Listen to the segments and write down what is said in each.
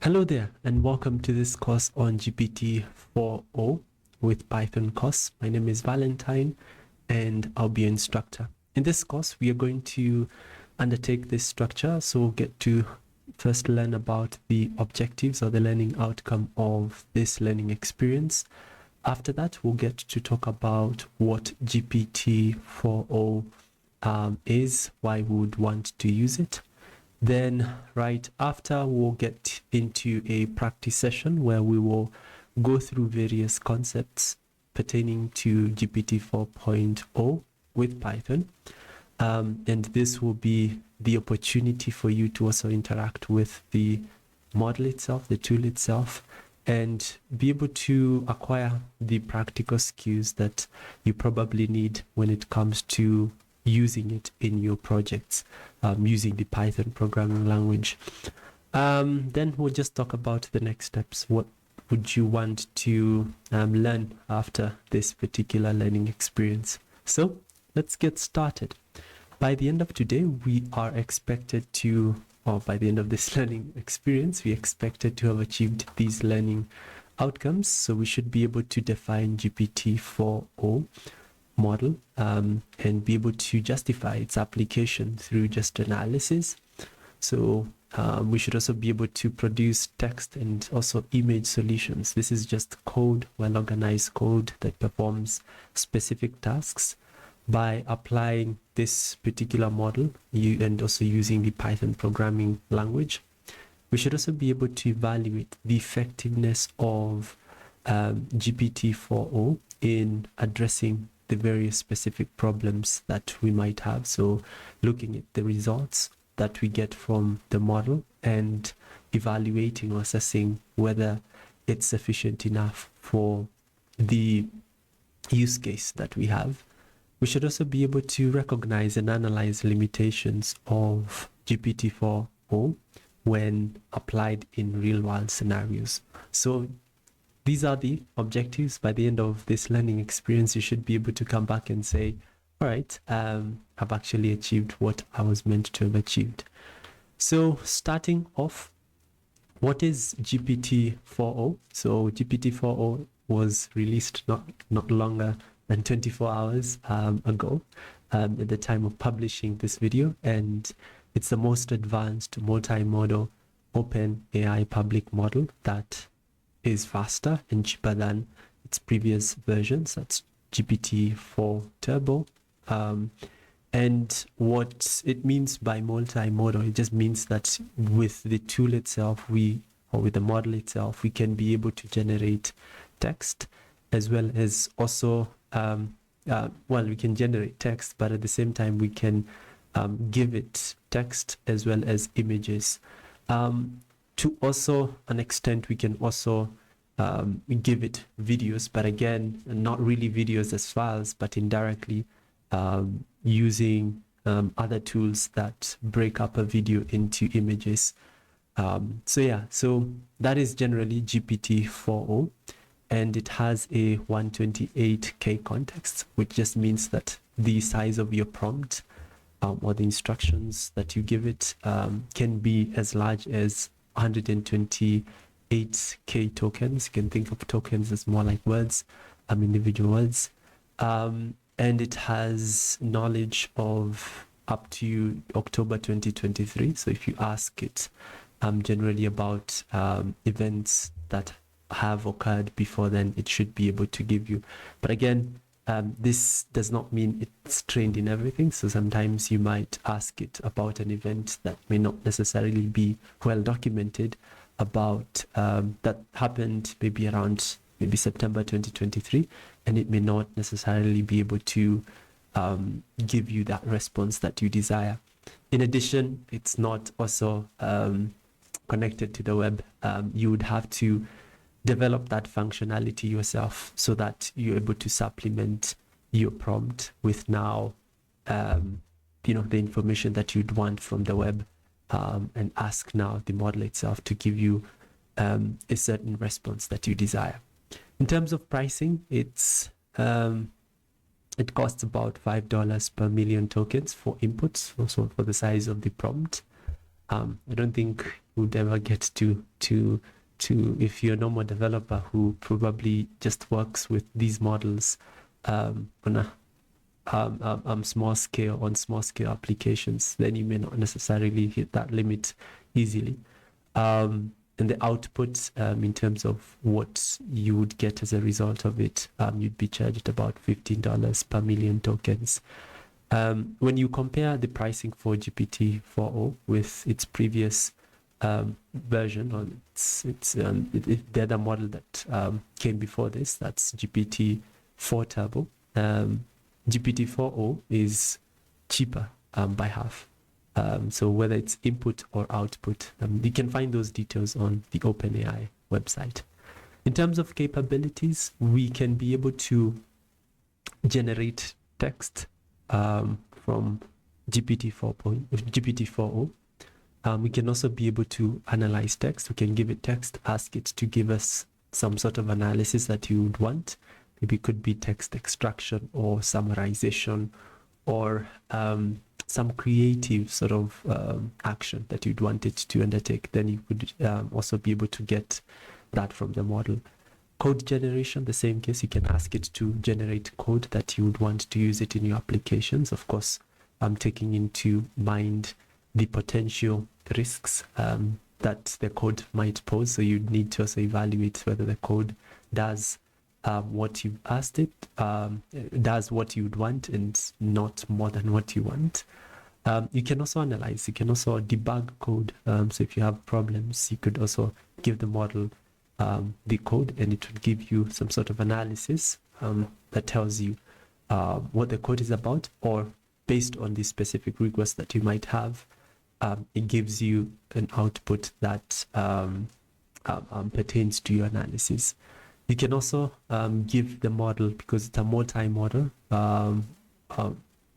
Hello there, and welcome to this course on GPT-4o with Python course. My name is Valentine, and I'll be your instructor. In this course, we are going to undertake this structure, so we'll get to first learn about the objectives or the learning outcome of this learning experience. After that, we'll get to talk about what GPT-4o is, why we would want to use it. Then right after, we'll get into a practice session where we will go through various concepts pertaining to GPT 4.0 with Python. And this will be the opportunity for you to also interact with the model itself, the tool itself, and be able to acquire the practical skills that you probably need when it comes to using it in your projects, using the Python programming language. Then we'll just talk about the next steps. What would you want to learn after this particular learning experience? So let's get started. By the end of today, we are expected to, or by the end of this learning experience, we expected to have achieved these learning outcomes. So we should be able to define GPT-4o model and be able to justify its application through just analysis. So we should also be able to produce text and also image solutions. This is just code, well-organized code that performs specific tasks by applying this particular model and also using the Python programming language. We should also be able to evaluate the effectiveness of GPT-4o in addressing the various specific problems that we might have. So looking at the results that we get from the model and evaluating or assessing whether it's sufficient enough for the use case that we have. We should also be able to recognize and analyze limitations of GPT-4o when applied in real-world scenarios. So these are the objectives. By the end of this learning experience, you should be able to come back and say, all right, I've actually achieved what I was meant to have achieved. So starting off, what is GPT-4o? So GPT-4o was released not longer than 24 hours ago at the time of publishing this video, and it's the most advanced multimodal open AI public model that is faster and cheaper than its previous versions. That's GPT-4 Turbo. And what it means by multimodal, it just means that with the tool itself, or with the model itself, we can be able to generate text as well as also, we can generate text, but at the same time, we can give it text as well as images. To also an extent, we can also give it videos, but again, not really videos as files, but indirectly using other tools that break up a video into images. So that is generally GPT-4o, and it has a 128K context, which just means that the size of your prompt or the instructions that you give it can be as large as 128K tokens. You can think of tokens as more like words, individual words. And it has knowledge of up to October 2023. So if you ask it generally about events that have occurred before then, it should be able to give you. But again, this does not mean it's trained in everything. So sometimes you might ask it about an event that may not necessarily be well documented about that happened maybe around September 2023, and it may not necessarily be able to give you that response that you desire. In addition, it's not also connected to the web. You would have to develop that functionality yourself so that you're able to supplement your prompt with now the information that you'd want from the web, and ask now the model itself to give you a certain response that you desire. In terms of pricing, it costs about $5 per million tokens for inputs, also for the size of the prompt. I don't think would ever get to if you're a normal developer who probably just works with these models on a small scale applications, then you may not necessarily hit that limit easily. And the output, in terms of what you would get as a result of it, you'd be charged about $15 per million tokens. When you compare the pricing for GPT-4o with its previous version, or the other model that came before this, that's GPT-4 Turbo, GPT-4o is cheaper by half. So whether it's input or output, you can find those details on the OpenAI website. In terms of capabilities, we can be able to generate text from GPT-4o. We can also be able to analyze text. We can give it text, ask it to give us some sort of analysis that you would want. Maybe it could be text extraction or summarization, or some creative sort of action that you'd want it to undertake. Then you could also be able to get that from the model. Code generation, the same case. You can ask it to generate code that you would want to use it in your applications. Of course, I'm taking into mind the potential risks that the code might pose. So you need to also evaluate whether the code does what you asked it, does what you would want and not more than what you want. You can also analyze, you can also debug code. So if you have problems, you could also give the model the code, and it would give you some sort of analysis that tells you what the code is about, or based on the specific request that you might have, it gives you an output that pertains to your analysis. You can also give the model, because it's a multi-model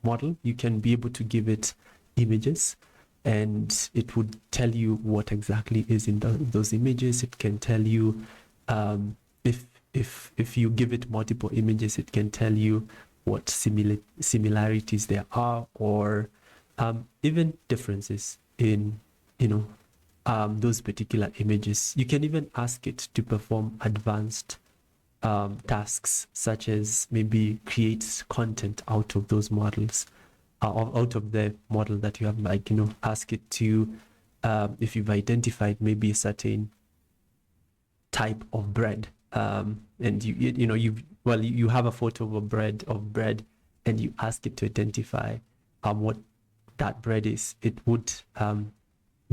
model, you can be able to give it images, and it would tell you what exactly is in those images. It can tell you if you give it multiple images, it can tell you what similarities there are, or even differences in those particular images. You can even ask it to perform advanced tasks, such as maybe create content out of those models, out of the model that you have. Like, ask it to, if you've identified maybe a certain type of bread, and you have a photo of bread, and you ask it to identify what that bread is. It would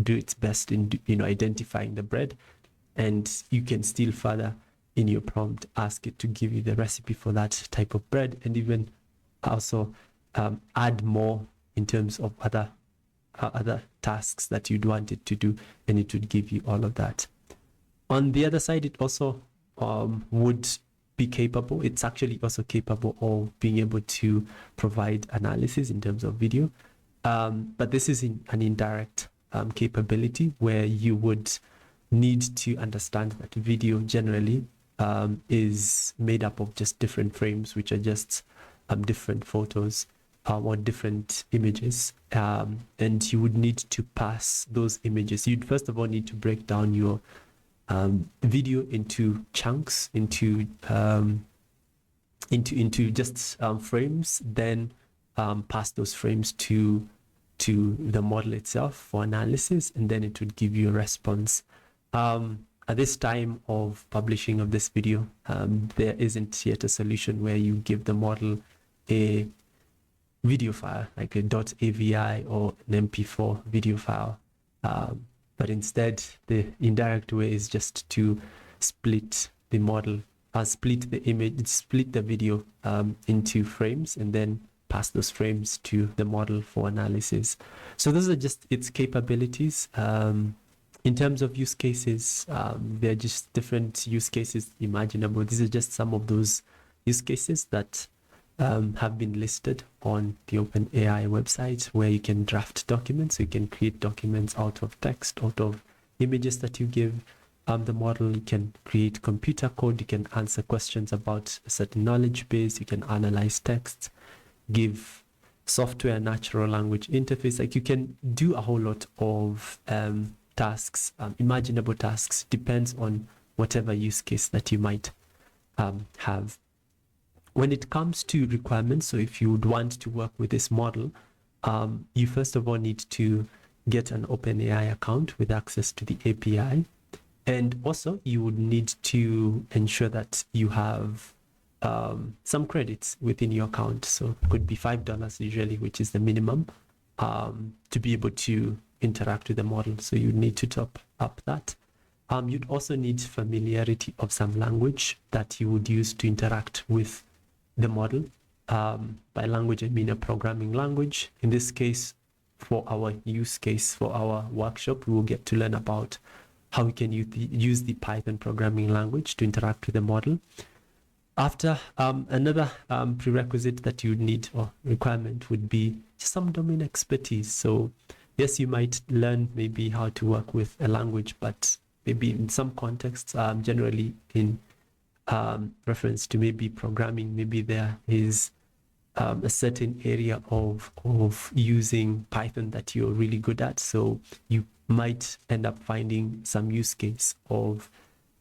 do its best in identifying the bread, and you can still further in your prompt ask it to give you the recipe for that type of bread, and even also add more in terms of other tasks that you'd want it to do, and it would give you all of that. On the other side, it also would be capable. It's actually also capable of being able to provide analysis in terms of video, but this is an indirect capability, where you would need to understand that video generally is made up of just different frames, which are just different photos or different images, and you would need to pass those images. You'd first of all need to break down your video into chunks, into just frames, then pass those frames to the model itself for analysis, and then it would give you a response. At this time of publishing of this video, there isn't yet a solution where you give the model a video file, like a .avi or an MP4 video file, but instead the indirect way is just to split the model, split the image, split the video into frames, and then pass those frames to the model for analysis. So those are just its capabilities. In terms of use cases, there are just different use cases imaginable. These are just some of those use cases that have been listed on the OpenAI website, where you can draft documents. You can create documents out of text, out of images that you give the model. You can create computer code. You can answer questions about a certain knowledge base. You can analyze text, give software natural language interface. Like, you can do a whole lot of tasks, imaginable tasks, depends on whatever use case that you might have. When it comes to requirements, so if you would want to work with this model, you first of all need to get an OpenAI account with access to the API. And also you would need to ensure that you have some credits within your account. So it could be $5 usually, which is the minimum to be able to interact with the model. So you need to top up that. You'd also need familiarity of some language that you would use to interact with the model. By language, I mean a programming language. In this case, for our use case, for our workshop, we will get to learn about how we can use the Python programming language to interact with the model. After, another prerequisite that you need or requirement would be some domain expertise. So yes, you might learn maybe how to work with a language, but maybe in some contexts, generally in reference to maybe programming, maybe there is a certain area of using Python that you're really good at. So you might end up finding some use case of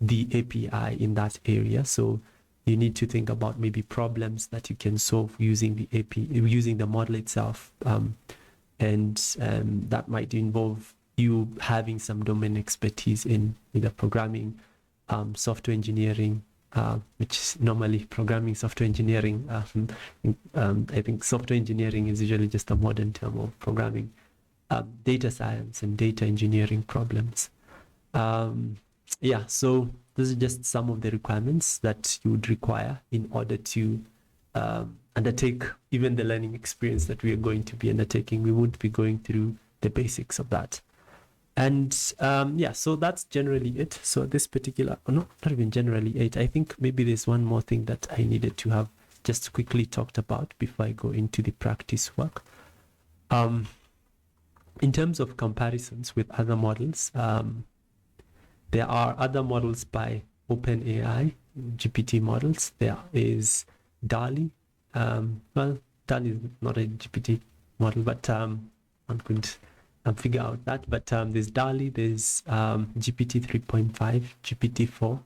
the API in that area. So you need to think about maybe problems that you can solve using the API, using the model itself. And that might involve you having some domain expertise in either programming, software engineering, which is normally programming, software engineering. I think software engineering is usually just a modern term of programming, data science and data engineering problems. Yeah, so those are just some of the requirements that you would require in order to undertake even the learning experience that we are going to be undertaking. We would be going through the basics of that. And yeah, so that's generally it. So this particular, not even generally it, I think maybe there's one more thing that I needed to have just quickly talked about before I go into the practice work. In terms of comparisons with other models, there are other models by OpenAI, GPT models. There is DALL-E. Well, DALL-E is not a GPT model, but one could figure out that. But there's DALL-E, there's GPT 3.5, GPT-4.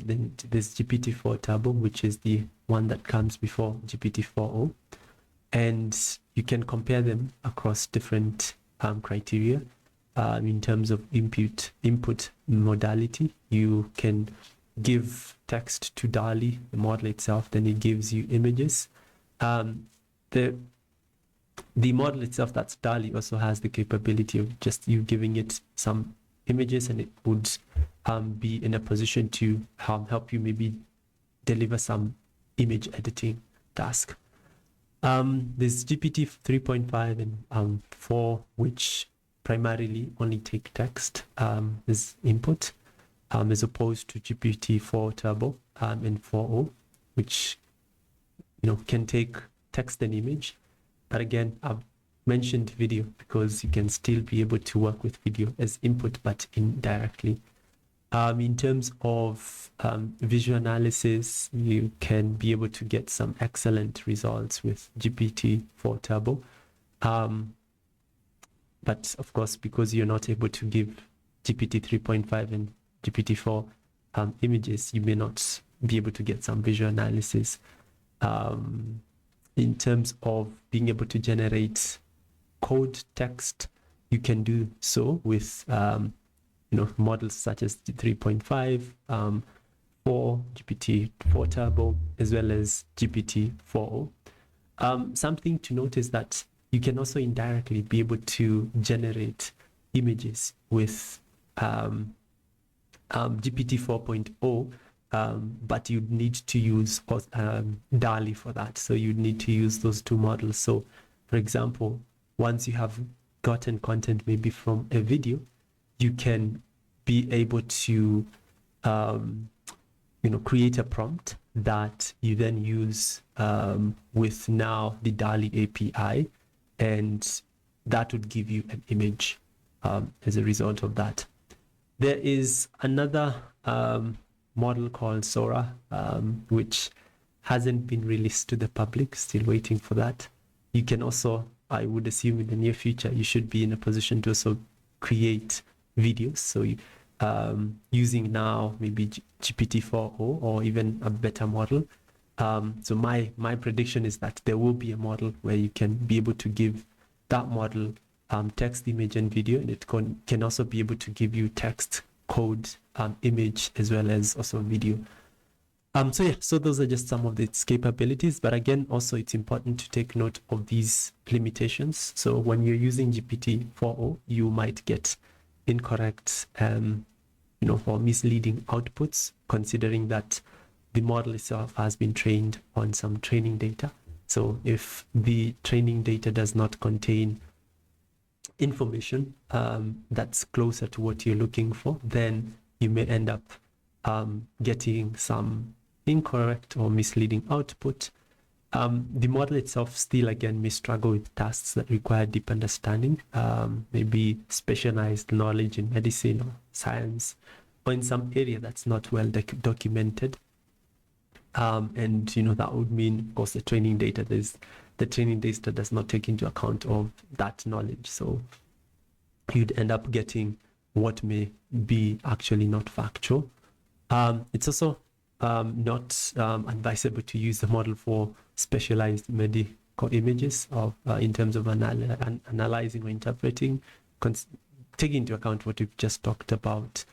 Then there's GPT-4 Turbo, which is the one that comes before GPT-4o. And you can compare them across different criteria. In terms of input modality, you can give text to DALL-E, the model itself, then it gives you images. The model itself, that's DALL-E, also has the capability of just you giving it some images, and it would be in a position to help you maybe deliver some image editing task. There's GPT 3.5 and 4, which primarily only take text as input, as opposed to GPT-4 Turbo and 4o, which can take text and image. But again, I've mentioned video because you can still be able to work with video as input, but indirectly. In terms of visual analysis, you can be able to get some excellent results with GPT-4 Turbo. But of course, because you're not able to give GPT 3.5 and GPT-4 images, you may not be able to get some visual analysis. In terms of being able to generate code text, you can do so with models such as 3.5, 4, GPT-4 Turbo, as well as GPT-4o. Something to note is that you can also indirectly be able to generate images with GPT 4.0, but you'd need to use DALL-E for that. So you'd need to use those two models. So for example, once you have gotten content maybe from a video, you can be able to create a prompt that you then use with now the DALL-E API, and that would give you an image as a result of that. There is another model called Sora, which hasn't been released to the public, still waiting for that. You can also, I would assume in the near future, you should be in a position to also create videos. So using now maybe GPT-4o or even a better model. So my prediction is that there will be a model where you can be able to give that model text, image, and video, and it can also be able to give you text, code, image, as well as also video. So those are just some of its capabilities, but again, also it's important to take note of these limitations. So when you're using GPT-4o, you might get incorrect, or misleading outputs, considering that the model itself has been trained on some training data. So if the training data does not contain information that's closer to what you're looking for, then you may end up getting some incorrect or misleading output. The model itself still, again, may struggle with tasks that require deep understanding, maybe specialized knowledge in medicine or science, or in some area that's not well documented. And that would mean, of course, the training data does not take into account of that knowledge. So you'd end up getting what may be actually not factual. It's also not advisable to use the model for specialized medical images in terms of analyzing or interpreting, taking into account what we've just talked about,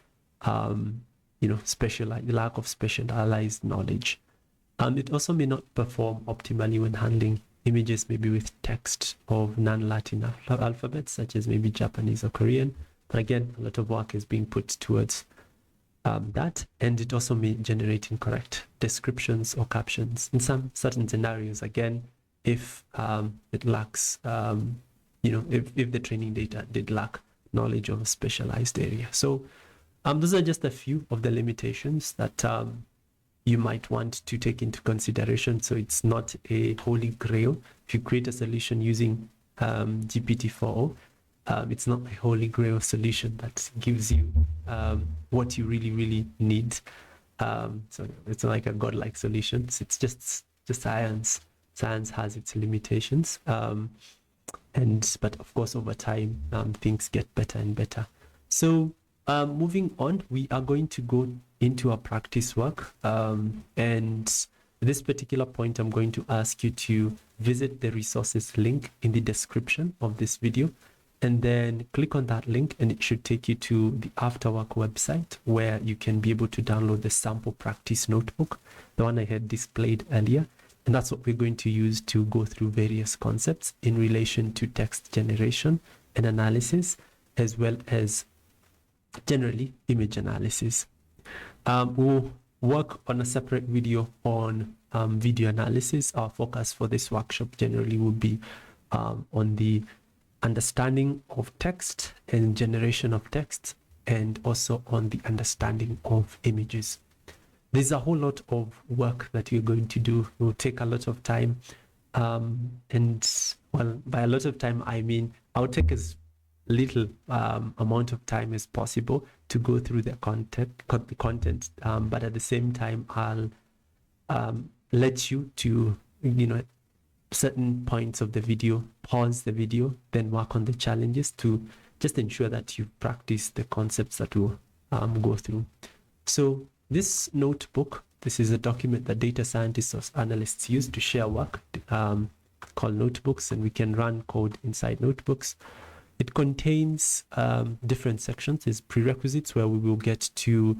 the lack of specialized knowledge. It also may not perform optimally when handling images maybe with text of non-Latin alphabets, such as maybe Japanese or Korean. But again, a lot of work is being put towards that, and it also may generate incorrect descriptions or captions in some certain scenarios. Again, if it lacks, if the training data did lack knowledge of a specialized area. So those are just a few of the limitations that you might want to take into consideration. So it's not a holy grail. If you create a solution using GPT-4o, it's not a holy grail solution that gives you what you really, really need. So it's not like a godlike solution. It's just science. Science has its limitations. But of course, over time, things get better and better. So moving on, we are going to go into our practice work. And at this particular point, I'm going to ask you to visit the resources link in the description of this video, and then click on that link, and it should take you to the Afterwork website, where you can be able to download the sample practice notebook, the one I had displayed earlier. And that's what we're going to use to go through various concepts in relation to text generation and analysis, as well as generally image analysis. We'll work on a separate video on video analysis. Our focus for this workshop generally will be on the understanding of text and generation of text, and also on the understanding of images. There's a whole lot of work that we're going to do. It will take a lot of time. And well, by a lot of time, I mean, I'll take as little amount of time as possible to go through the content. But at the same time, I'll let you to, certain points of the video, pause the video, then work on the challenges to just ensure that you practice the concepts that we'll go through. So this notebook, this is a document that data scientists or analysts use to share work, called notebooks, and we can run code inside notebooks. It contains different sections. There's prerequisites, where we will get to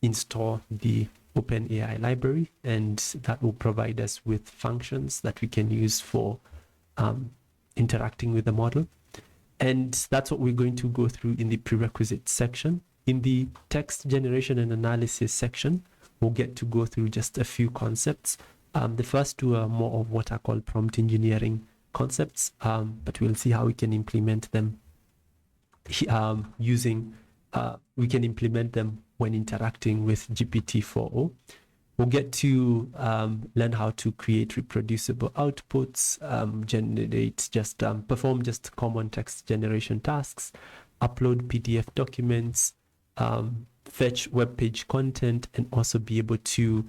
install the OpenAI library, and that will provide us with functions that we can use for interacting with the model. And that's what we're going to go through in the prerequisites section. In the text generation and analysis section, we'll get to go through just a few concepts. The first two are more of what are called prompt engineering concepts, but we'll see how we can implement them we can implement them when interacting with GPT-4o. We'll get to learn how to create reproducible outputs, perform just common text generation tasks, upload PDF documents, fetch web page content, and also be able to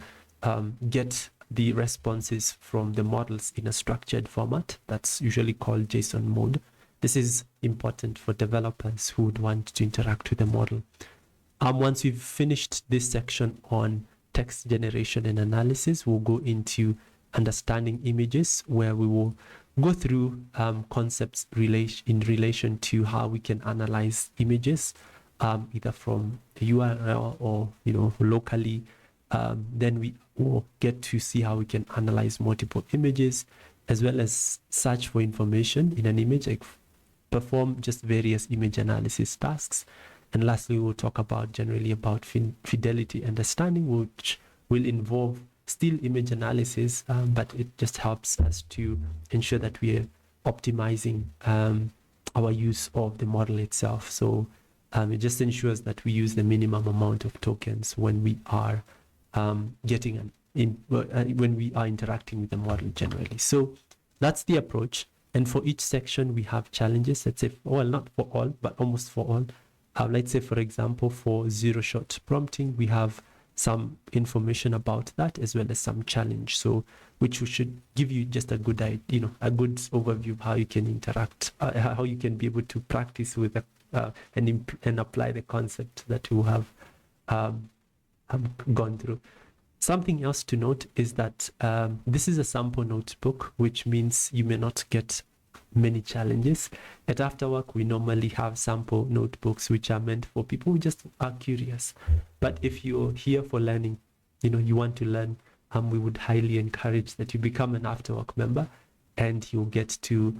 get the responses from the models in a structured format that's usually called JSON mode. This is important for developers who would want to interact with the model. Once we've finished this section on text generation and analysis, we'll go into understanding images, where we will go through concepts in relation to how we can analyze images, either from the URL or locally. Then we will get to see how we can analyze multiple images, as well as search for information in an image, like perform just various image analysis tasks. And lastly, we'll talk about generally about fidelity understanding, which will involve still image analysis, but it just helps us to ensure that we are optimizing our use of the model itself. So it just ensures that we use the minimum amount of tokens when we are when we are interacting with the model generally. So that's the approach. And for each section, we have challenges. Let's say, well, not for all, but almost for all. Let's say, for example, for zero-shot prompting, we have some information about that, as well as some challenge. So, which should give you just a good idea, a good overview of how you can interact, how you can be able to practice with and apply the concept that you have gone through. Something else to note is that this is a sample notebook, which means you may not get many challenges. At Afterwork, we normally have sample notebooks which are meant for people who just are curious. But if you're here for learning, you want to learn, we would highly encourage that you become an Afterwork member, and you'll get to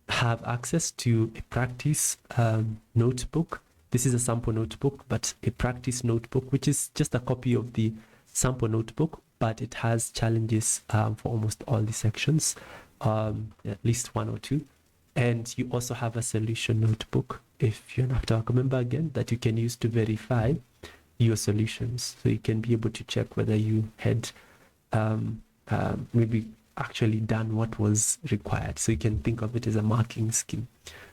have access to a practice notebook. This is a sample notebook, but a practice notebook, which is just a copy of the sample notebook, but it has challenges for almost all the sections, at least one or two. And you also have a solution notebook, if you're an Afterwork member, again, that you can use to verify your solutions. So you can be able to check whether you had maybe actually done what was required. So you can think of it as a marking scheme.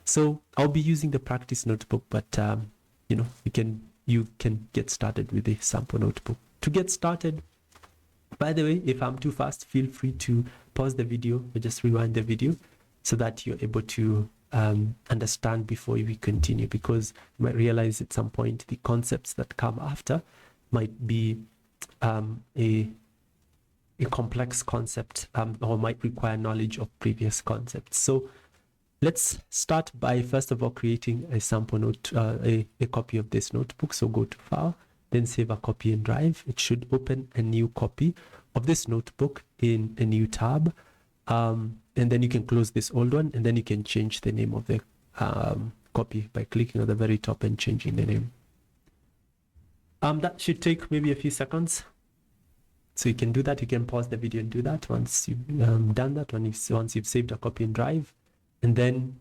So I'll be using the practice notebook, but you can get started with the sample notebook. To get started, by the way, if I'm too fast, feel free to pause the video or just rewind the video so that you're able to understand before we continue, because you might realize at some point the concepts that come after might be a complex concept or might require knowledge of previous concepts. So let's start by first of all creating a sample note, a copy of this notebook. So go to File, then save a copy in Drive. It should open a new copy of this notebook in a new tab. And then you can close this old one, and then you can change the name of the copy by clicking at the very top and changing the name. That should take maybe a few seconds. So you can do that. You can pause the video and do that once you've done that, once you've saved a copy in Drive, and then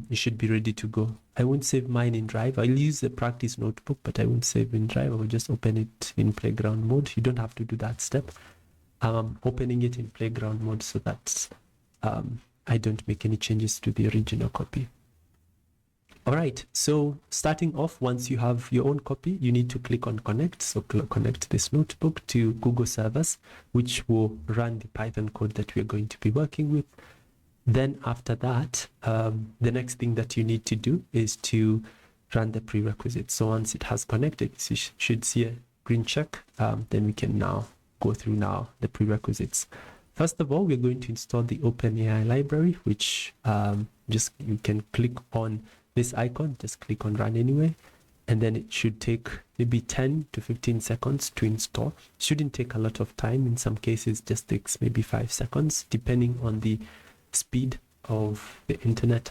you should be ready to go. I won't save mine in Drive. I'll use the practice notebook, but I won't save in Drive. I will just open it in playground mode. You don't have to do that step. I'm opening it in playground mode so that I don't make any changes to the original copy. All right, so starting off, once you have your own copy, you need to click on connect. So connect this notebook to Google servers, which will run the Python code that we're going to be working with. Then after that, the next thing that you need to do is to run the prerequisites. So once it has connected, you should see a green check. Then we can now go through the prerequisites. First of all, we're going to install the OpenAI library, which you can click on this icon, just click on run anyway, and then it should take maybe 10 to 15 seconds to install. Shouldn't take a lot of time. In some cases, just takes maybe 5 seconds, depending on the speed of the internet.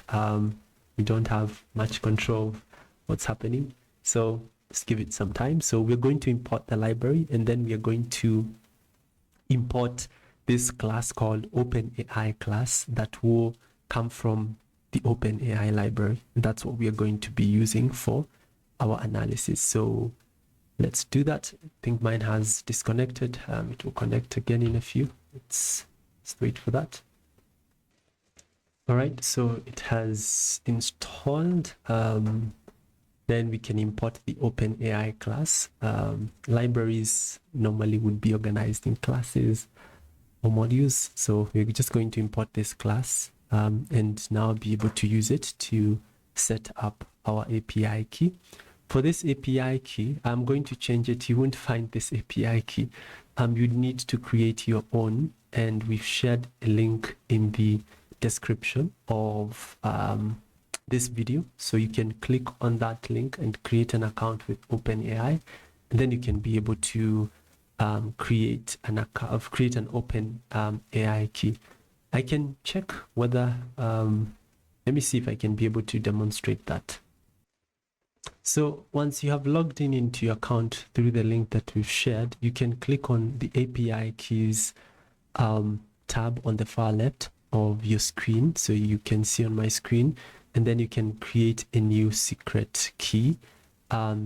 We don't have much control of what's happening, so just give it some time. So we're going to import the library, and then we are going to import this class called OpenAI class that will come from the OpenAI library. That's what we are going to be using for our analysis. So let's do that. I think mine has disconnected. It will connect again in a few. Let's wait for that. All right, so it has installed. Then we can import the OpenAI class. Libraries normally would be organized in classes or modules. So we're just going to import this class. and now be able to use it to set up our API key. For this API key, I'm going to change it. You won't find this API key. You need to create your own, and we've shared a link in the description of this video, so you can click on that link and create an account with OpenAI, and then you can be able to create an open AI key. I can check whether let me see if I can be able to demonstrate that. So once you have logged in into your account through the link that we've shared, you can click on the API keys tab on the far left of your screen. So you can see on my screen, and then you can create a new secret key.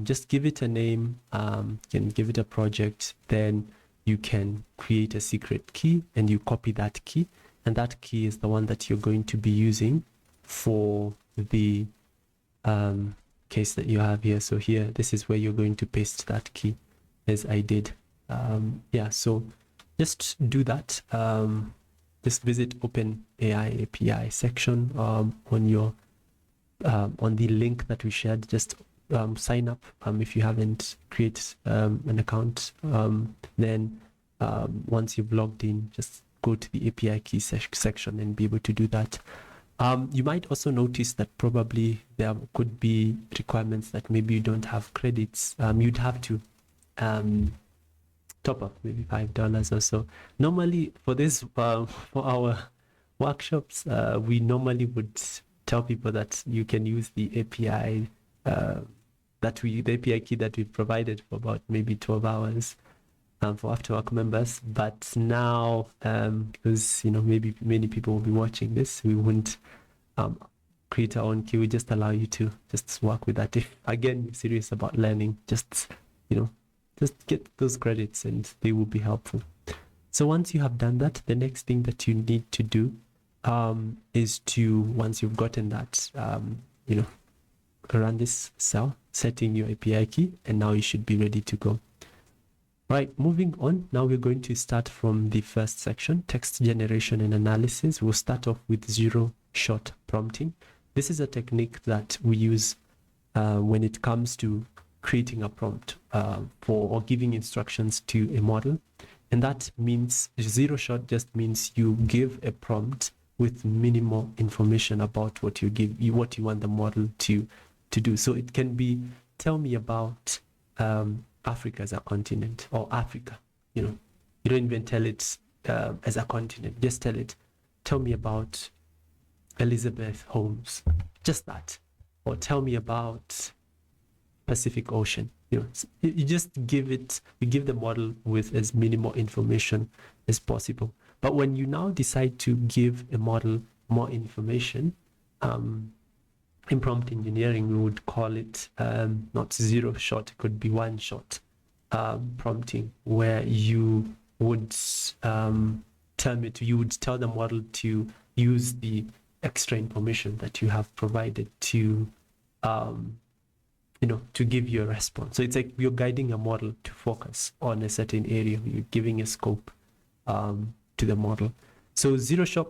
Just give it a name, you can give it a project, then you can create a secret key and you copy that key. And that key is the one that you're going to be using for the case that you have here. So here, this is where you're going to paste that key, as I did. Yeah, so just do that. Just visit OpenAI API section on your on the link that we shared. Just sign up if you haven't created an account. Then once you've logged in, just go to the API key section and be able to do that. You might also notice that probably there could be requirements that maybe you don't have credits. You'd have to top up maybe $5 or so. Normally for this, for our workshops, we normally would tell people that you can use the API the API key that we provided for about maybe 12 hours for after work members. But now, because maybe many people will be watching this, we wouldn't create our own key. We just allow you to just work with that. If again you're serious about learning, just get those credits and they will be helpful. So once you have done that, the next thing that you need to do is to, once you've gotten that, run this cell, setting your API key, and now you should be ready to go. Right, moving on. Now we're going to start from the first section, text generation and analysis. We'll start off with zero-shot prompting. This is a technique that we use when it comes to creating a prompt or giving instructions to a model. And that means zero-shot just means you give a prompt with minimal information about what you want the model to do. So it can be, tell me about Africa as a continent, or Africa. You don't even tell it as a continent. Just tell it, tell me about Elizabeth Holmes, just that, or tell me about Pacific Ocean. You just give the model with as minimal information as possible. But when you now decide to give a model more information, in prompt engineering, we would call it not zero shot, it could be one shot prompting, where you would tell the model to use the extra information that you have provided to to give you a response. So it's like you're guiding a model to focus on a certain area. You're giving a scope to the model. So zero-shot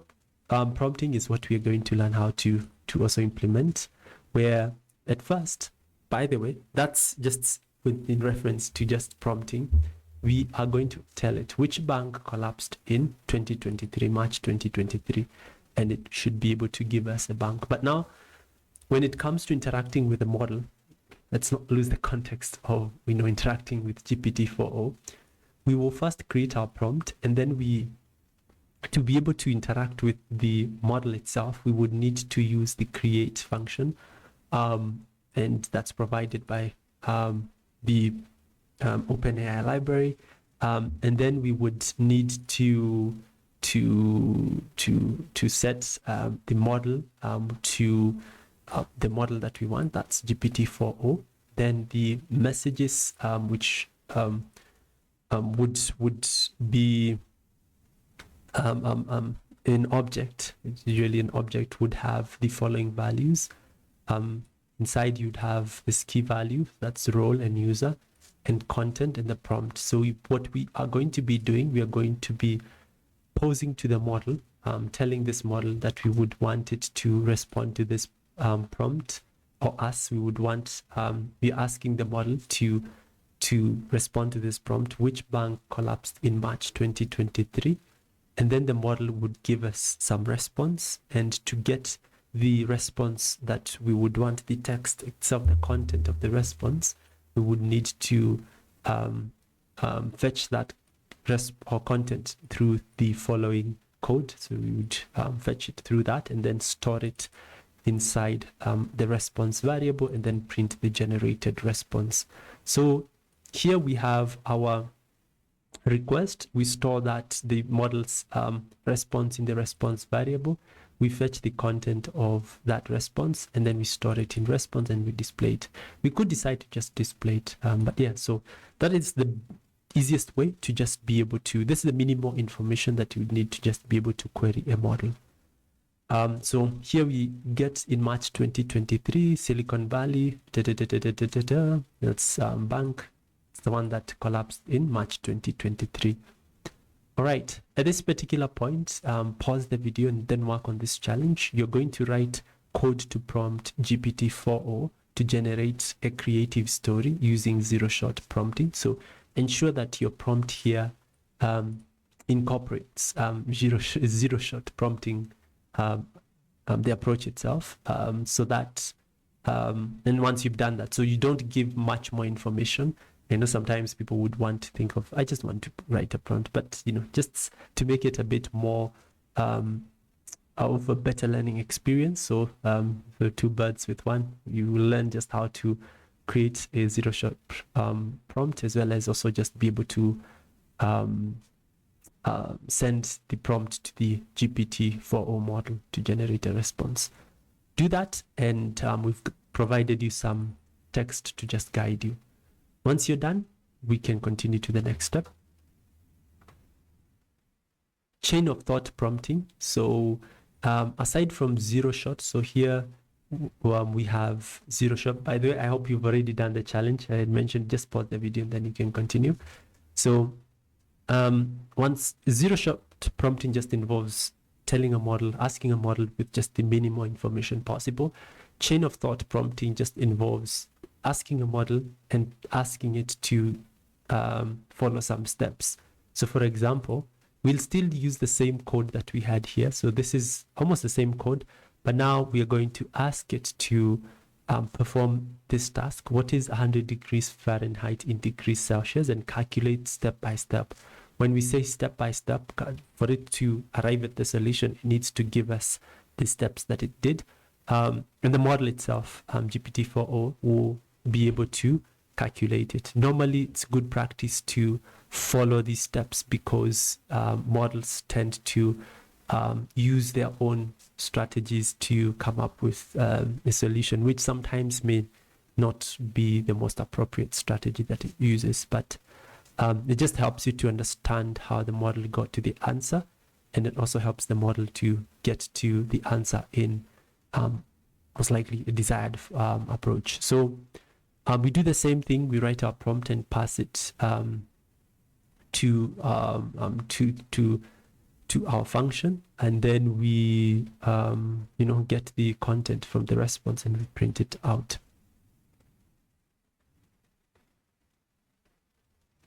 prompting is what we're going to learn how to also implement, where at first, by the way, that's just in reference to just prompting. We are going to tell it which bank collapsed in 2023, March 2023, and it should be able to give us a bank. But now, when it comes to interacting with the model, let's not lose the context of interacting with GPT-4o. We will first create our prompt, and then to be able to interact with the model itself, we would need to use the create function, and that's provided by the OpenAI library, and then we would need to set the model to the model that we want. That's GPT-4o. Then the messages which would be an object. Usually an object would have the following values. Inside you'd have this key value, that's role and user, and content and the prompt. So what we are going to be doing, we are going to be posing to the model telling this model that we would want it to respond to this prompt, or we would want, we're asking the model to respond to this prompt, which bank collapsed in March 2023, and then the model would give us some response. And to get the response that we would want, the text itself, the content of the response, we would need to fetch that content through the following code. So we would fetch it through that and then store it inside the response variable, and then print the generated response. So here we have our request. We store that the model's response in the response variable. We fetch the content of that response, and then we store it in response, and we display it. We could decide to just display it, but yeah, so that is the easiest way to just be able to, this is the minimal information that you need to just be able to query a model. So here we get in March 2023, Silicon Valley, that's bank. It's the one that collapsed in March 2023. All right, at this particular point, pause the video and then work on this challenge. You're going to write code to prompt GPT-4o to generate a creative story using zero-shot prompting. So ensure that your prompt here incorporates zero-shot prompting, the approach itself, so that, and once you've done that, so you don't give much more information. I know sometimes people would want to think of, I just want to write a prompt, but just to make it a bit more of a better learning experience. So for two birds with one, you will learn just how to create a zero-shot prompt, as well as also just be able to send the prompt to the GPT-4o model to generate a response. Do that, and we've provided you some text to just guide you. Once you're done, we can continue to the next step. Chain of thought prompting. So aside from zero shot, so here we have zero shot. By the way, I hope you've already done the challenge. I had mentioned, just pause the video and then you can continue. So once zero shot prompting just involves telling a model, asking a model with just the minimal information possible. Chain of thought prompting just involves asking a model and asking it to follow some steps. So for example, we'll still use the same code that we had here. So this is almost the same code, but now we are going to ask it to perform this task. What is 100 degrees Fahrenheit in degrees Celsius, and calculate step by step. When we say step by step, for it to arrive at the solution, it needs to give us the steps that it did. And the model itself, GPT-4o, will be able to calculate it. Normally, it's good practice to follow these steps because models tend to use their own strategies to come up with a solution, which sometimes may not be the most appropriate strategy that it uses. But it just helps you to understand how the model got to the answer, and it also helps the model to get to the answer in most likely a desired approach. So we do the same thing. We write our prompt and pass it to our function, and then we get the content from the response and we print it out.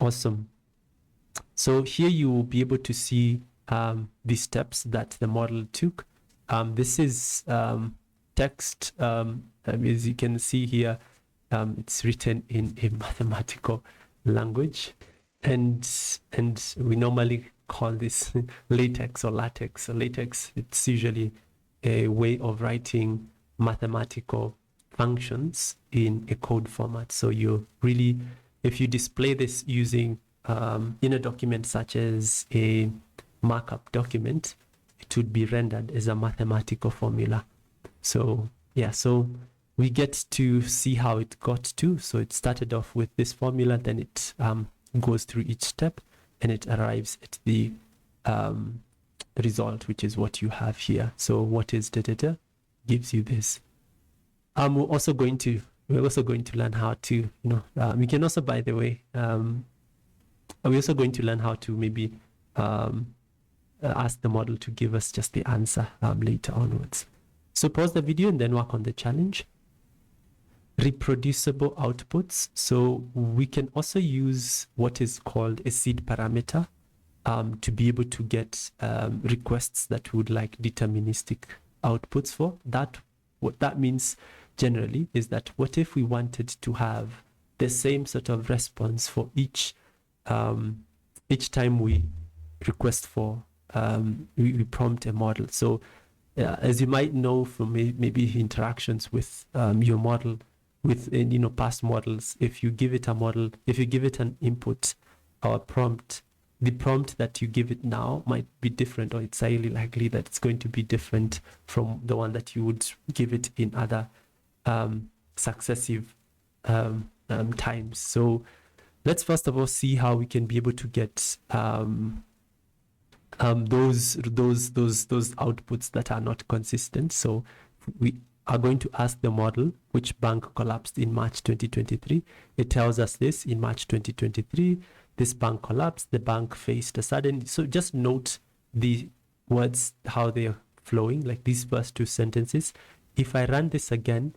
Awesome. So here you will be able to see the steps that the model took. This is text. As you can see here, it's written in a mathematical language, and we normally call this latex or latex. So latex, it's usually a way of writing mathematical functions in a code format. So you really, if you display this using in a document such as a markup document, it would be rendered as a mathematical formula. So yeah, so we get to see how it got to. So it started off with this formula, then it goes through each step, and it arrives at the result, which is what you have here. So what is da gives you this. We're also going to learn how to, we can also, by the way, we're also going to learn how to maybe ask the model to give us just the answer later onwards. So pause the video and then work on the challenge. Reproducible outputs. So we can also use what is called a seed parameter to be able to get requests that we would like deterministic outputs for. What that means generally is that what if we wanted to have the same sort of response for each time we request for we prompt a model. So as you might know from maybe interactions with your model with past models, if you give it a model, if you give it an input or a prompt, the prompt that you give it now might be different, or it's highly likely that it's going to be different from the one that you would give it in other successive times. So let's first of all see how we can be able to get those outputs that are not consistent. So we are going to ask the model which bank collapsed in March 2023. It tells us this: in March 2023, this bank collapsed, the bank faced a sudden. So just note the words, how they are flowing, like these first two sentences. If I run this again,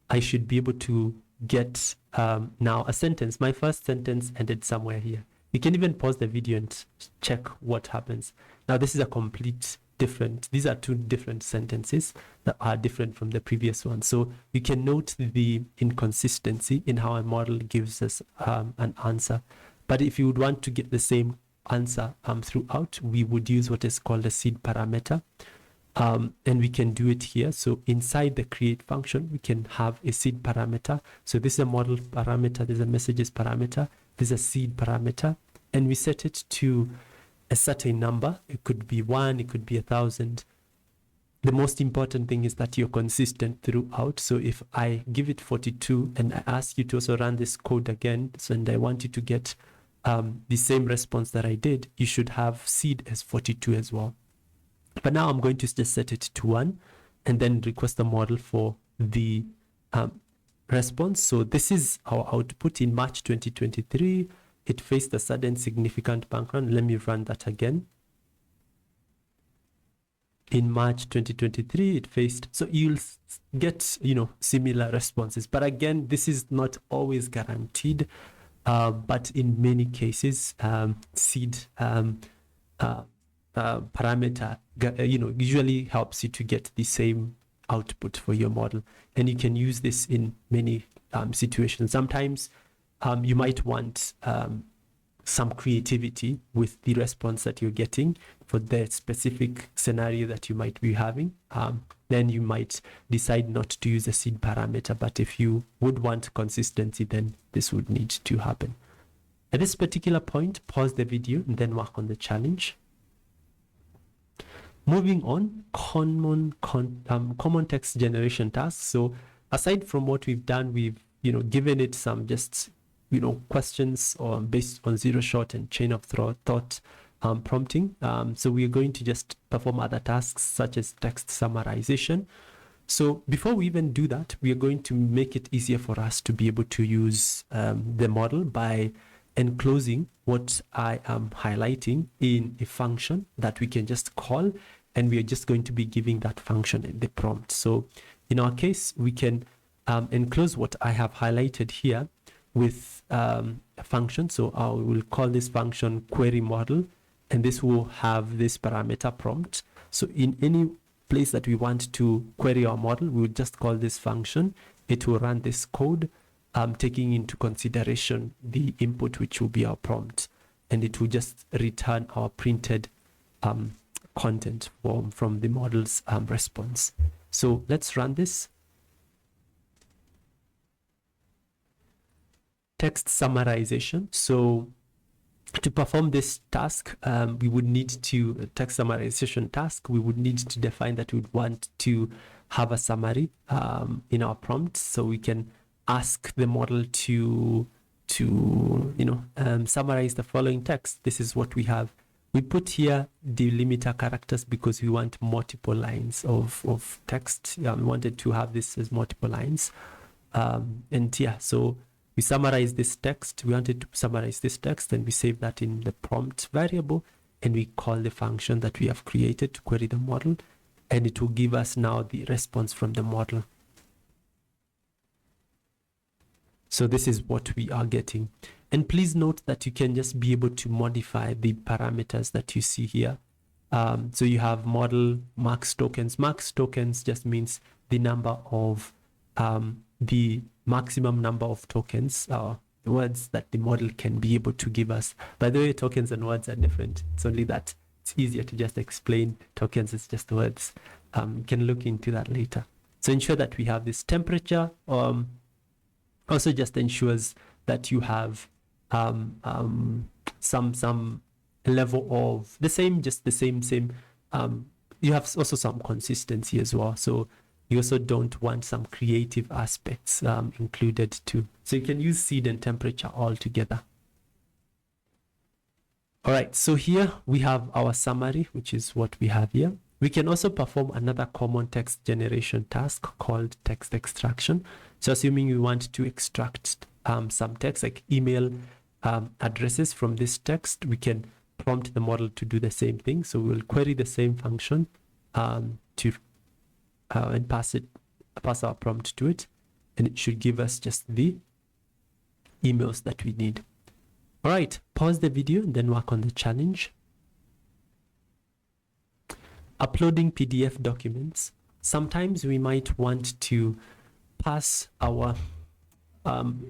I should be able to get now a sentence. My first sentence ended somewhere here. You can even pause the video and check what happens. Now this is a complete different, these are two different sentences that are different from the previous one. So you can note the inconsistency in how a model gives us an answer. But if you would want to get the same answer throughout, we would use what is called a seed parameter. And we can do it here. So inside the create function, we can have a seed parameter. So this is a model parameter, there's a messages parameter, there's a seed parameter, and we set it to a certain number. It could be 1, it could be 1,000. The most important thing is that you're consistent throughout. So if I give it 42 and I ask you to also run this code again, so and I want you to get the same response that I did, you should have seed as 42 as well. But now I'm going to just set it to 1 and then request the model for the response. So this is our output in March 2023. It faced a sudden significant bank run. Let me run that again. In March 2023, it faced, so you'll get, similar responses. But again, this is not always guaranteed. But in many cases, seed parameter, usually helps you to get the same output for your model. And you can use this in many situations. Sometimes you might want some creativity with the response that you're getting for the specific scenario that you might be having. Then you might decide not to use a seed parameter. But if you would want consistency, then this would need to happen. At this particular point, pause the video and then work on the challenge. Moving on, common text generation tasks. So aside from what we've done, we've given it some just questions or based on zero shot and chain of thought prompting. So we're going to just perform other tasks such as text summarization. So before we even do that, we are going to make it easier for us to be able to use the model by enclosing what I am highlighting in a function that we can just call, and we are just going to be giving that function in the prompt. So in our case, we can enclose what I have highlighted here with a function. So I will call this function query model, and this will have this parameter prompt. So in any place that we want to query our model, we will just call this function. It will run this code, taking into consideration the input, which will be our prompt, and it will just return our printed content from the model's response. So let's run this. Text summarization. So to perform this task, we would need to, text summarization task, we would need to define that we would want to have a summary in our prompt. So we can ask the model to summarize the following text. This is what we have. We put here delimiter characters because we want multiple lines of text. We wanted to have this as multiple lines. And yeah, so we summarize this text. We wanted to summarize this text, and we save that in the prompt variable. and we call the function that we have created to query the model, and it will give us now the response from the model. So this is what we are getting. And please note that you can just be able to modify the parameters that you see here. So you have model max tokens. Max tokens just means the number of the maximum number of tokens, words that the model can be able to give us. By the way, tokens and words are different. It's only that it's easier to just explain. Tokens is just words. You can look into that later. So ensure that we have this temperature. Also just ensures that you have some level of the same, just the same. You have also some consistency as well. So you also don't want some creative aspects included too. So you can use seed and temperature all together. All right, so here we have our summary, which is what we have here. We can also perform another common text generation task called text extraction. So assuming we want to extract some text like email addresses from this text, we can prompt the model to do the same thing. So we'll query the same function and pass our prompt to it, and it should give us just the emails that we need. All right, pause the video and then work on the challenge. Uploading PDF documents. Sometimes we might want to pass our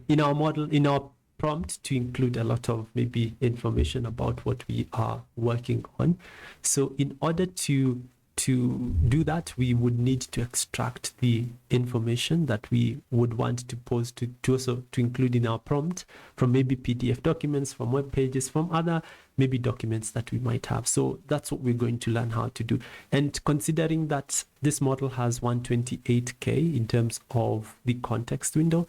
in our model, in our prompt, to include a lot of maybe information about what we are working on. So in order to do that, we would need to extract the information that we would want to post to also to include in our prompt from maybe PDF documents, from web pages, from other maybe documents that we might have. So that's what we're going to learn how to do. And considering that this model has 128K in terms of the context window,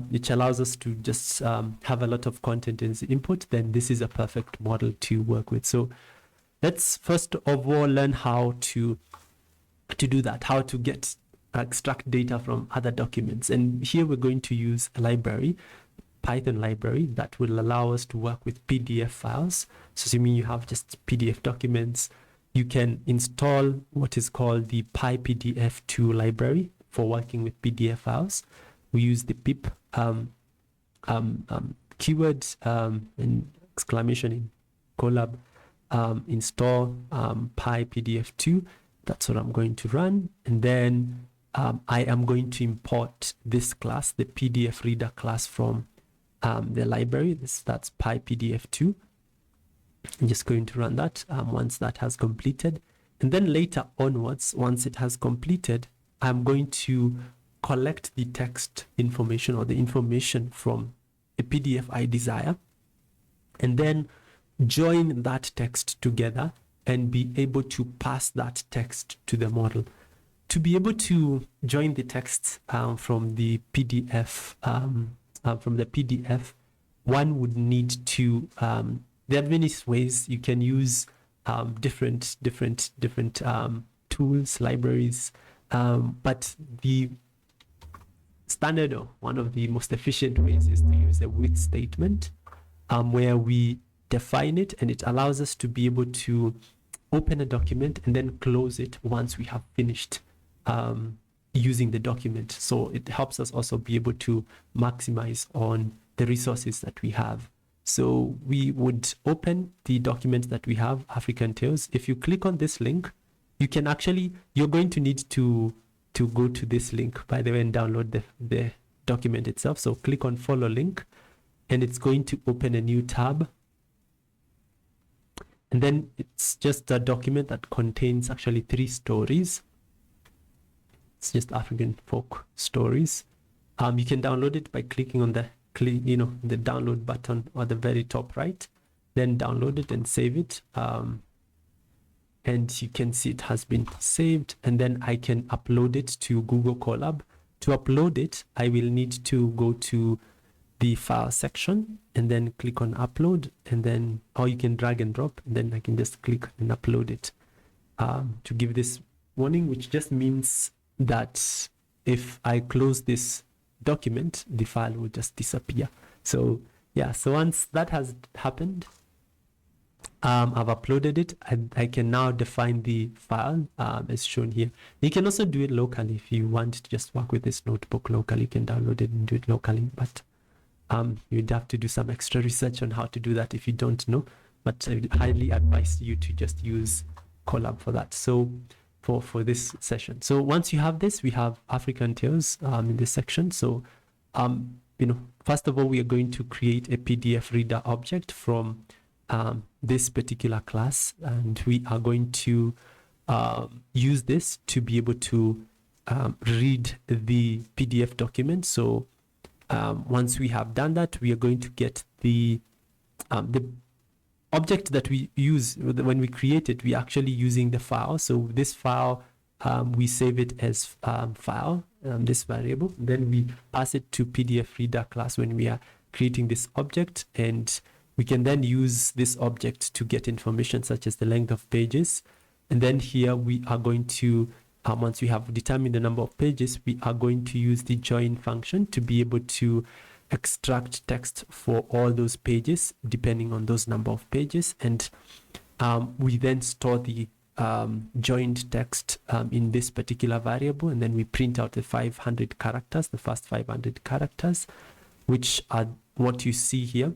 which allows us to just have a lot of content as input, then this is a perfect model to work with. So let's first of all learn how to do that, how to extract data from other documents. And here we're going to use a library, Python library, that will allow us to work with PDF files. So assuming you have just PDF documents, you can install what is called the PyPDF2 library for working with PDF files. We use the pip keyword and exclamation in Colab. Install PyPDF2. That's what I'm going to run, and then I am going to import this class, the PDF reader class, from the library. That's PyPDF2. I'm just going to run that once that has completed, and then later onwards, once it has completed, I'm going to collect the text information or the information from a PDF I desire, and then join that text together and be able to pass that text to the model. To be able to join the text from the PDF, one would need to, there are many ways you can use different tools, libraries, but the standard, or one of the most efficient ways, is to use a with statement, where we define it, and it allows us to be able to open a document and then close it once we have finished using the document. So it helps us also be able to maximize on the resources that we have. So we would open the document that we have, African Tales. If you click on this link, you can actually, you're going to need to go to this link, by the way, and download the document itself. So click on follow link, and it's going to open a new tab. And then it's just a document that contains actually 3 stories. It's just African folk stories. You can download it by clicking on the download button at the very top right. Then download it and save it. And you can see it has been saved. And then I can upload it to Google Colab. To upload it, I will need to go to the file section and then click on upload, and then, or you can drag and drop, and then I can just click and upload it to give this warning, which just means that if I close this document, the file will just disappear. So yeah, so once that has happened, I've uploaded it, and I can now define the file as shown here. You can also do it locally if you want to just work with this notebook locally. You can download it and do it locally, but you'd have to do some extra research on how to do that if you don't know. But I would highly advise you to just use Colab for that. So for this session. So once you have this, we have African Tales in this section. So first of all, we are going to create a PDF reader object from this particular class, and we are going to use this to be able to read the PDF document. So once we have done that, we are going to get the object that we use when we create it. We're actually using the file. So this file, we save it as file, this variable. Then we pass it to PDF reader class when we are creating this object, and we can then use this object to get information such as the length of pages. And then here we are going to, once we have determined the number of pages, we are going to use the join function to be able to extract text for all those pages depending on those number of pages. And we then store the joined text in this particular variable, and then we print out the 500 characters, the first 500 characters, which are what you see here.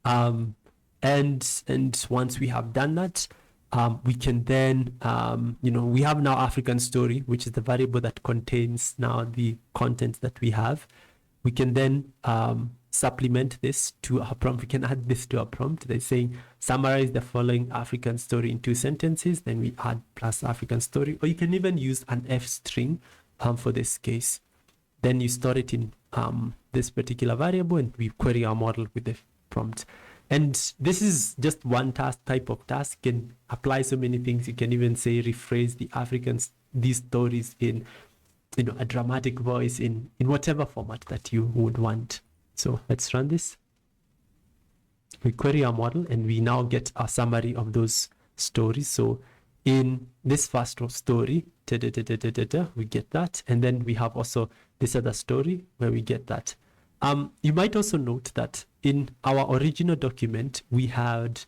And once we have done that, we can then, we have now African story, which is the variable that contains now the content that we have. We can then supplement this to our prompt. We can add this to our prompt. They're saying summarize the following African story in 2 sentences. Then we add plus African story, or you can even use an F string for this case. Then you store it in this particular variable, and we query our model with the prompt. And this is just one type of task. You can apply so many things. You can even say rephrase these stories in a dramatic voice in whatever format that you would want. So let's run this. We query our model, and we now get a summary of those stories. So in this first story, we get that, and then we have also this other story where we get that. You might also note that in our original document, we had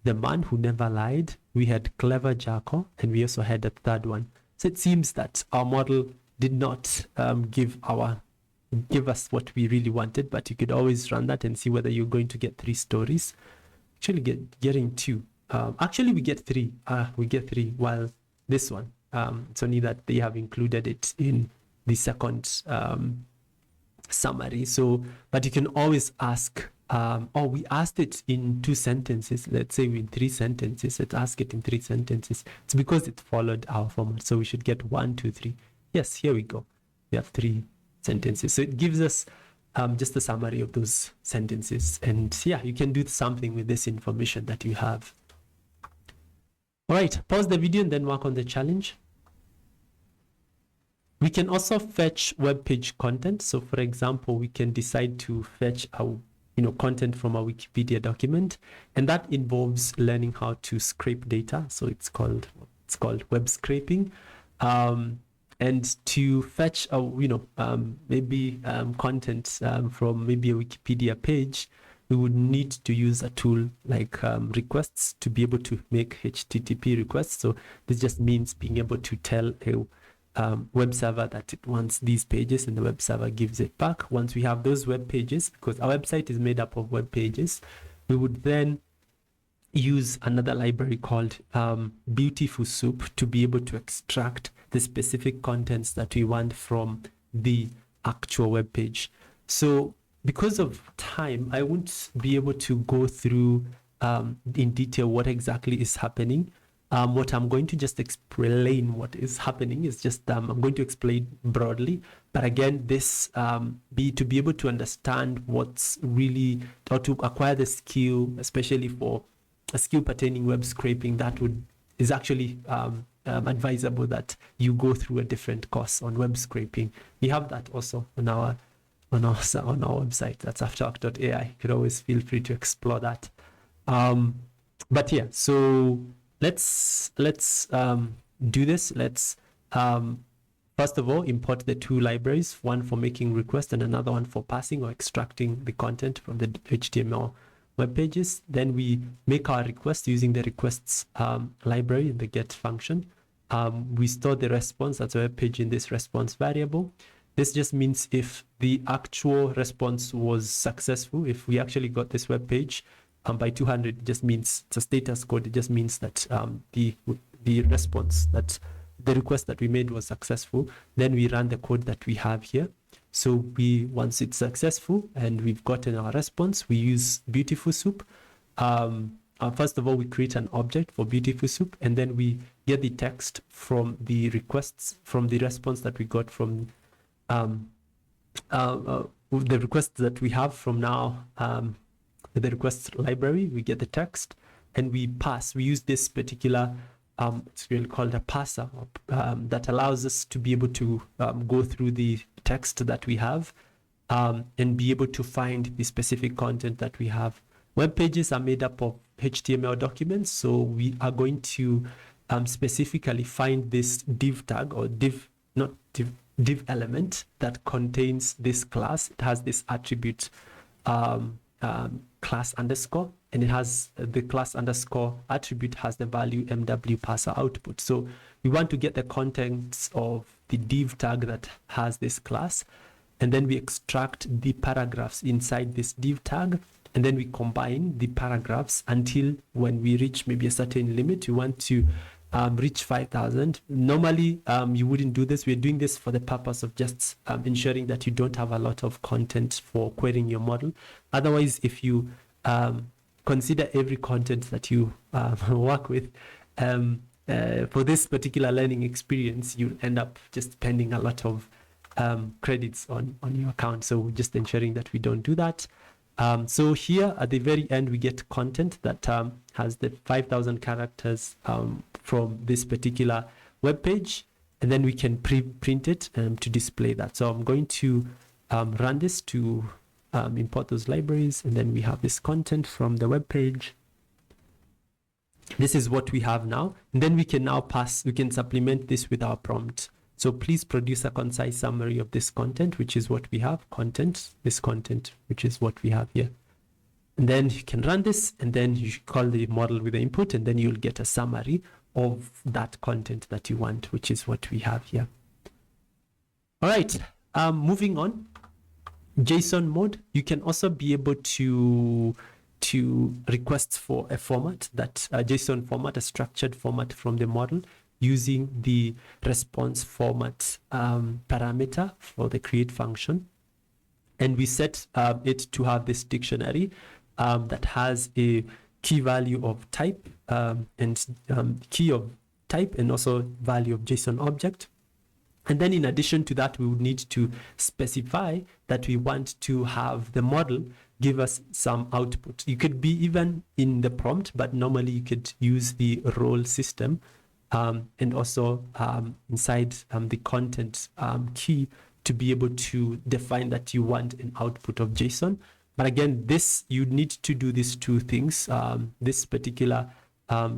The Man Who Never Lied, we had Clever Jackal, and we also had a third one. So it seems that our model did not give us what we really wanted, but you could always run that and see whether you're going to get 3 stories. Actually getting 2. Actually we get 3. We get 3, while this one, it's only that they have included it in the second summary. So, but you can always ask, we asked it in 2 sentences. Let's say in 3 sentences. Let's ask it in 3 sentences. It's because it followed our format. So we should get 1, 2, 3. Yes, here we go. We have 3 sentences. So it gives us just a summary of those sentences. And yeah, you can do something with this information that you have. All right, pause the video and then work on the challenge. We can also fetch web page content. So for example, we can decide to fetch our content from a Wikipedia document, and that involves learning how to scrape data. So it's called web scraping. And to fetch maybe content from maybe a Wikipedia page, we would need to use a tool like requests to be able to make HTTP requests. So this just means being able to tell a web server that it wants these pages, and the web server gives it back. Once we have those web pages, because our website is made up of web pages, we would then use another library called Beautiful Soup to be able to extract the specific contents that we want from the actual web page. So because of time, I won't be able to go through in detail what exactly is happening. What I'm going to just explain what is happening is just I'm going to explain broadly, but again, this to be able to understand what's really, or to acquire the skill, especially for a skill pertaining web scraping, is actually advisable that you go through a different course on web scraping. We have that also on our website. That's afterarc.ai. You could always feel free to explore that. But yeah, so let's do this. Let's first of all import the 2 libraries, one for making requests and another one for passing or extracting the content from the HTML web pages. Then we make our request using the requests library in the get function. We store the response, that's a web page, in this response variable. This just means if the actual response was successful, if we actually got this web page by 200, it just means it's a status code. It just means that the response, that the request that we made was successful. Then we run the code that we have here. So once it's successful and we've gotten our response, we use Beautiful Soup. First of all, we create an object for Beautiful Soup, and then we get the text from the requests, from the response that we got from the request that we have from now, the request library. We get the text and we use this particular it's really called a parser that allows us to be able to go through the text that we have and be able to find the specific content that we have. Web pages are made up of HTML documents, so we are going to specifically find this div tag or div element that contains this class. It has this attribute class underscore, and it has the class underscore attribute has the value MW parser output. So we want to get the contents of the div tag that has this class, and then we extract the paragraphs inside this div tag, and then we combine the paragraphs until when we reach maybe a certain limit. We want to reach 5,000. Normally, you wouldn't do this. We're doing this for the purpose of just ensuring that you don't have a lot of content for querying your model. Otherwise, if you consider every content that you work with, for this particular learning experience, you end up just spending a lot of credits on your account. So just ensuring that we don't do that. So here at the very end, we get content that has the 5,000 characters from this particular web page, and then we can print it to display that. So I'm going to run this to import those libraries, and then we have this content from the web page. This is what we have now, and then we can now we can supplement this with our prompt. So please produce a concise summary of this content, which is what we have, this content, which is what we have here. And then you can run this, and then you call the model with the input, and then you'll get a summary of that content that you want, which is what we have here. All right, moving on. JSON mode, you can also be able to request for a format, that JSON format, a structured format from the model, using the response format parameter for the create function. And we set it to have this dictionary that has a key value of type and key of type, and also value of JSON object. And then in addition to that, we would need to specify that we want to have the model give us some output. You could be even in the prompt, but normally you could use the role system and also inside the content key to be able to define that you want an output of JSON. But again, you need to do these two things. This particular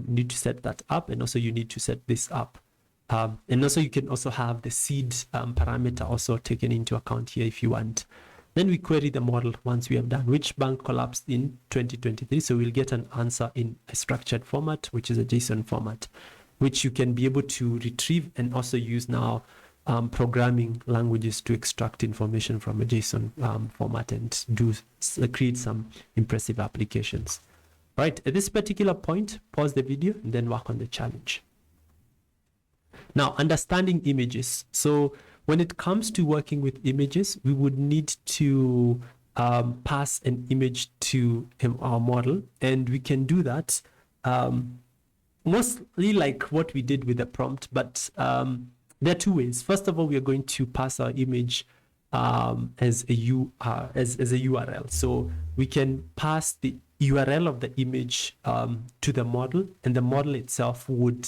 need to set that up, and also you need to set this up. And also you can also have the seed parameter also taken into account here if you want. Then we query the model once we have done which bank collapsed in 2023. So we'll get an answer in a structured format, which is a JSON format, which you can be able to retrieve and also use now programming languages to extract information from a JSON format and create some impressive applications. All right, at this particular point, pause the video and then work on the challenge. Now, understanding images. So when it comes to working with images, we would need to pass an image to our model, and we can do that mostly like what we did with the prompt, but there are two ways. First of all, we are going to pass our image as a URL. So we can pass the URL of the image to the model, and the model itself would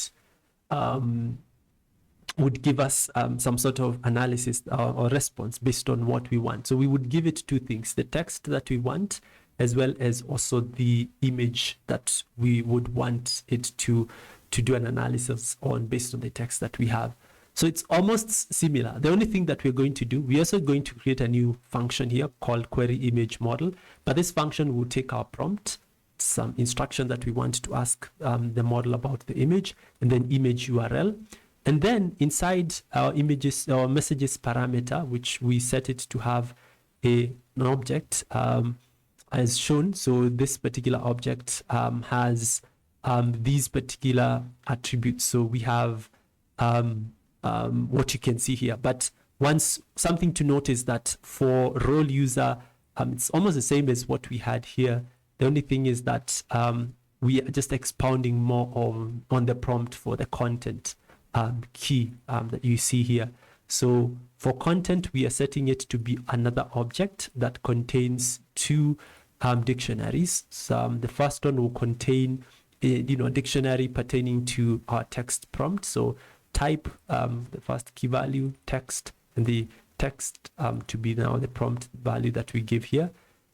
give us some sort of analysis or response based on what we want. So we would give it two things: the text that we want, as well as also the image that we would want it to do an analysis on based on the text that we have. So it's almost similar. The only thing that we're going to do, we're also going to create a new function here called query image model. But this function will take our prompt, some instruction that we want to ask the model about the image, and then image URL. And then inside our images, our messages parameter, which we set it to have an object as shown. So this particular object has these particular attributes. So we have what you can see here. But something to note is that for role user, it's almost the same as what we had here. The only thing is that we are just expounding more on the prompt for the content key that you see here. So for content, we are setting it to be another object that contains two dictionaries. So the first one will contain a dictionary pertaining to our text prompt. So type, the first key value, text, and the text to be now the prompt value that we give here.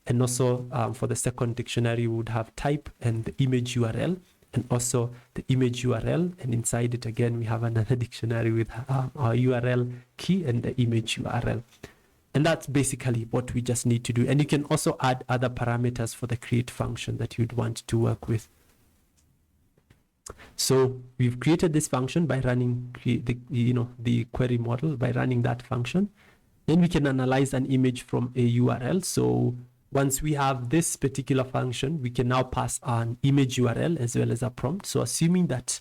And also for the second dictionary, we would have type and the image URL, and also the image URL. And inside it, again, we have another dictionary with our URL key and the image URL. And that's basically what we just need to do. And you can also add other parameters for the create function that you'd want to work with. So we've created this function by running the query model, by running that function. Then we can analyze an image from a URL. So once we have this particular function, we can now pass an image URL as well as a prompt. So assuming that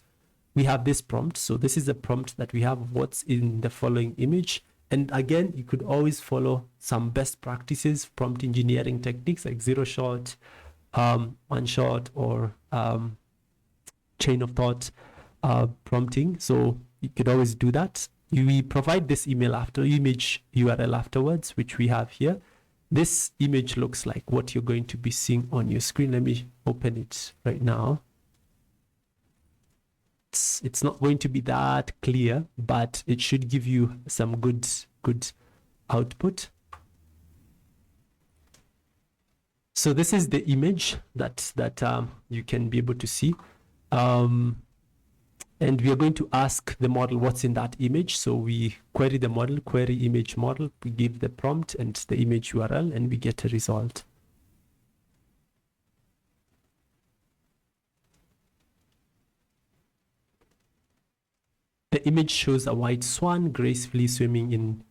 we have this prompt, so this is the prompt that we have, what's in the following image. And again, you could always follow some best practices, prompt engineering techniques like zero shot, one shot, or chain of thought prompting. So you could always do that. We provide this image URL afterwards, which we have here. This image looks like what you're going to be seeing on your screen. Let me open it right now. It's not going to be that clear, but it should give you some good output. So this is the image that you can be able to see. And we are going to ask the model what's in that image. So we query the model, query image model, we give the prompt and the image URL, and we get a result. The image shows a white swan gracefully swimming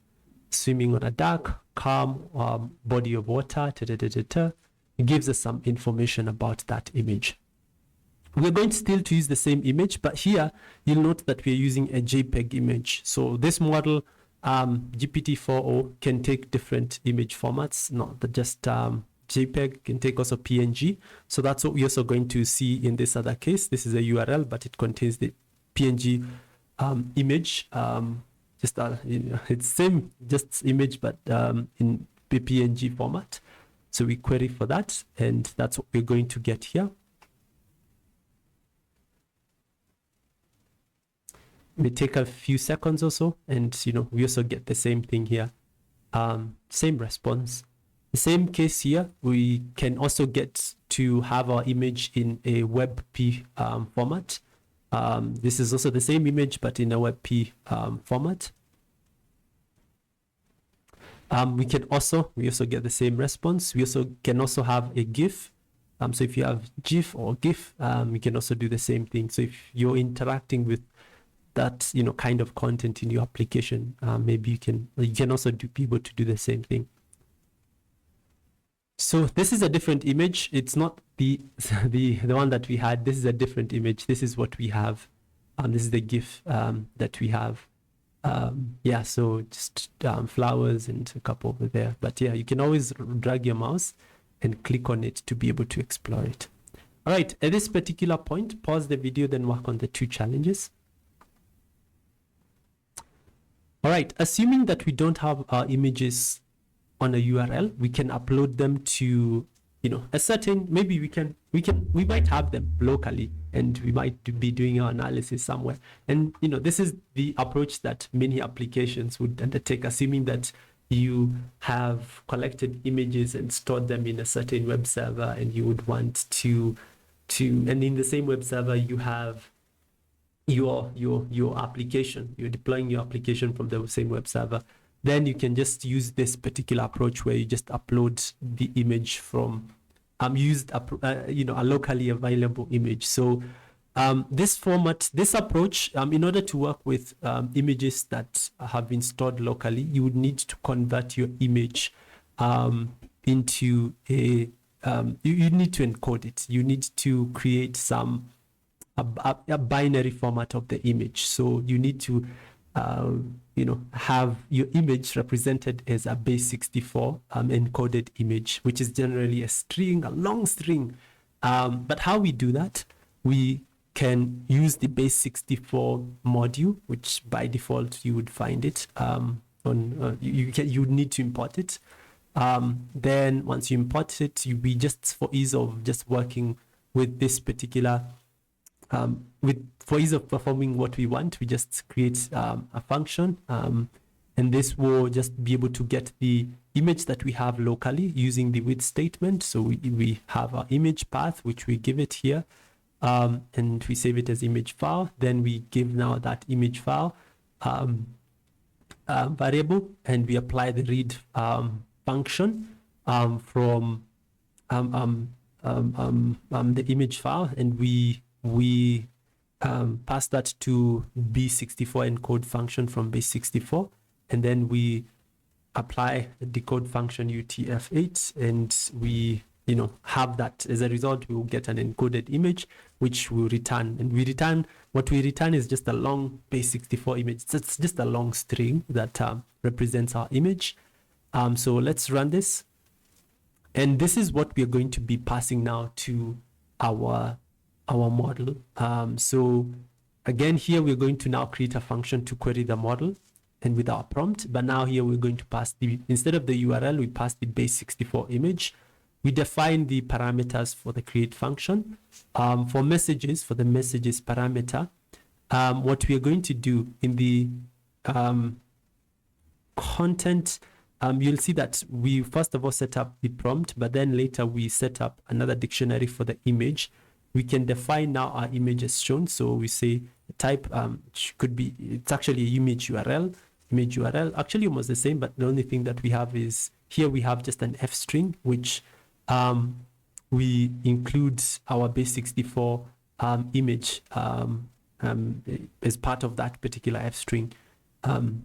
on a dark, calm body of water. It gives us some information about that image. We're going still to use the same image, but here you'll note that we're using a JPEG image. So this model, GPT-4o, can take different image formats, not just JPEG, can take also PNG. So that's what we're also going to see in this other case. This is a URL, but it contains the PNG image. It's same, just image, but in PNG format. So we query for that, and that's what we're going to get here. May take a few seconds or so, and we also get the same thing here, same response. The same case here, we can also get to have our image in a WebP format. This is also the same image, but in a WebP format. We also get the same response. We also can also have a GIF. So if you have GIF or GIF, you can also do the same thing. So if you're interacting with that kind of content in your application, maybe you can also be able to do the same thing. So this is a different image. It's not the one that we had. This is a different image. This is what we have. This is the GIF that we have. Yeah, so just flowers and a couple over there. But yeah, you can always drag your mouse and click on it to be able to explore it. All right, at this particular point, pause the video, then work on the two challenges. All right, assuming that we don't have our images on a URL, we can upload them to, a certain, maybe we might have them locally, and we might be doing our analysis somewhere. And, this is the approach that many applications would undertake, assuming that you have collected images and stored them in a certain web server, and you would want and in the same web server, you have your application, you're deploying your application from the same web server, then you can just use this particular approach where you just upload the image from a locally available image. So this approach, in order to work with images that have been stored locally, you would need to convert your image into a you need to encode it. You need to create a binary format of the image. So you need to have your image represented as a base 64 encoded image, which is generally a long string. But how we do that, we can use the base 64 module, which by default you would find it you would need to import it. Then once you import it, for ease of just working with this particular for ease of performing what we want, we just create a function, and this will just be able to get the image that we have locally using the with statement. So we have our image path, which we give it here, and we save it as image file. Then we give now that image file variable, and we apply the read function from the image file, and we pass that to B64 encode function from base64, and then we apply the decode function UTF-8, and we have that. As a result, we will get an encoded image which we return, and what we return is just a long base64 image. It's just a long string that represents our image. So let's run this, and this is what we are going to be passing now to our model. So again, here we're going to now create a function to query the model and with our prompt, but now here we're going to pass instead of the URL, we pass the base64 image. We define the parameters for the create function. For the messages parameter, what we are going to do in the content, you'll see that we first of all set up the prompt, but then later we set up another dictionary for the image. We can define now our image as shown. So we say type it's actually an image URL. Image URL, actually almost the same, but the only thing that we have is here we have just an F string, which we include our base64 image as part of that particular F string,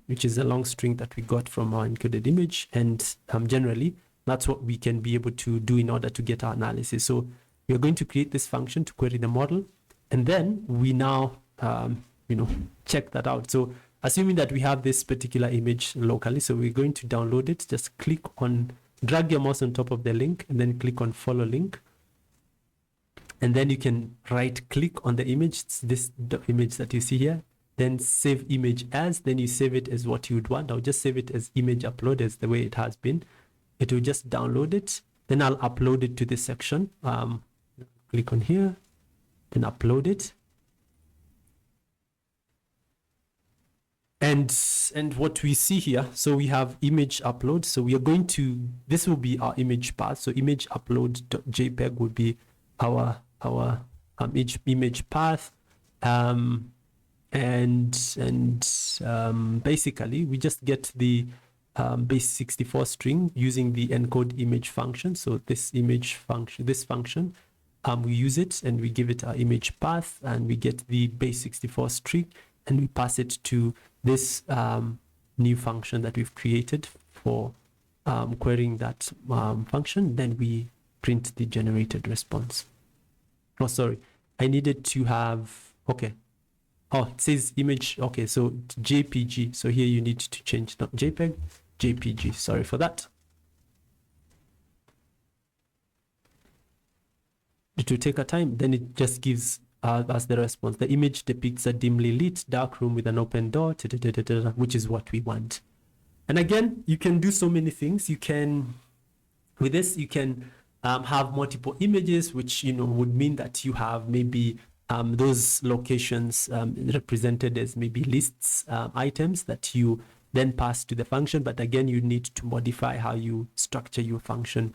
which is a long string that we got from our encoded image. And generally, that's what we can be able to do in order to get our analysis. So we are going to create this function to query the model, and then we now check that out. So assuming that we have this particular image locally, so we're going to download it. Just drag your mouse on top of the link and then click on follow link, and then you can right click on the image. It's the image that you see here. Then save image as, then you save it as what you would want. I'll just save it as image upload as the way it has been. It will just download it. Then I'll upload it to this section. Click on here, then upload it. And what we see here, so we have image upload. So we are going to, this will be our image path. So image upload.jpg would be our image path. Basically we just get the base64 string using the encode image function. So this function, we use it and we give it our image path, and we get the base64 string, and we pass it to this new function that we've created for querying that function. Then we print the generated response. Oh, sorry, I needed to have, okay. Oh, it says image. Okay, so JPG. So here you need to change, not JPEG, JPG. Sorry for that. It will take a time. Then it just gives us the response. The image depicts a dimly lit dark room with an open door, which is what we want. And again, you can do so many things. You can, with this, you can have multiple images, which would mean that you have maybe those locations represented as maybe lists, items that you then pass to the function. But again, you need to modify how you structure your function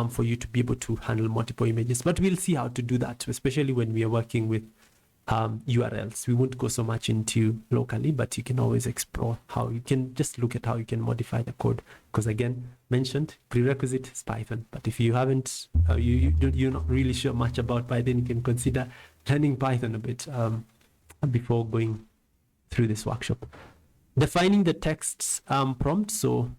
for you to be able to handle multiple images. But we'll see how to do that, especially when we are working with URLs. We won't go so much into locally, but you can always explore how you can just look at how you can modify the code. Because again, mentioned prerequisite is Python. But if you haven't, you're not really sure much about Python, you can consider learning Python a bit before going through this workshop. Defining the text prompt. So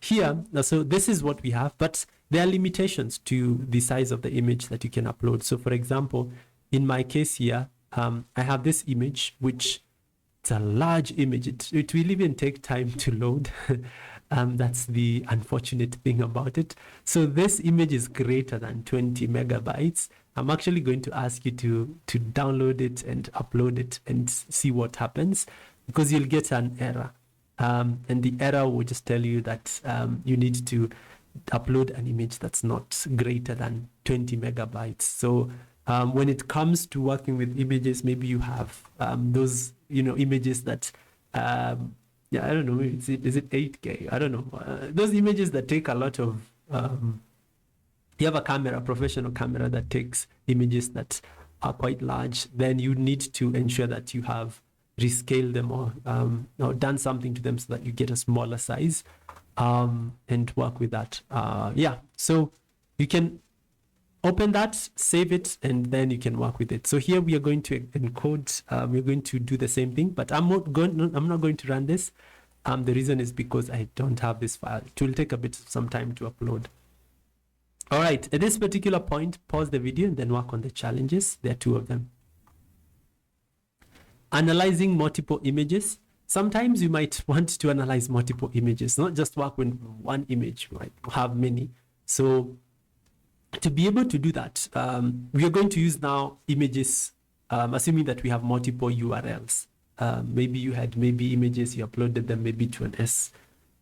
here, so this is what we have, but there are limitations to the size of the image that you can upload. So for example, in my case here, I have this image, which it's a large image. It will even take time to load. That's the unfortunate thing about it. So this image is greater than 20 megabytes. I'm actually going to ask you to download it and upload it and see what happens, because you'll get an error. And the error will just tell you that you need to upload an image that's not greater than 20 megabytes. So when it comes to working with images, maybe you have those, images that, I don't know, is it 8K? I don't know. Those images that take a lot of, you have a professional camera that takes images that are quite large, then you need to ensure that you have rescaled them or done something to them so that you get a smaller size and work with that. So you can open that, save it, and then you can work with it. So here we are going to encode, we're going to do the same thing, but I'm not going to run this. The reason is because I don't have this file. It will take some time to upload. All right, at this particular point, pause the video and then work on the challenges. There are 2 of them. Analyzing multiple images. Sometimes you might want to analyze multiple images, not just work with one image, right? Have many. So to be able to do that, we are going to use now images, assuming that we have multiple URLs. Maybe you had images, you uploaded them maybe to an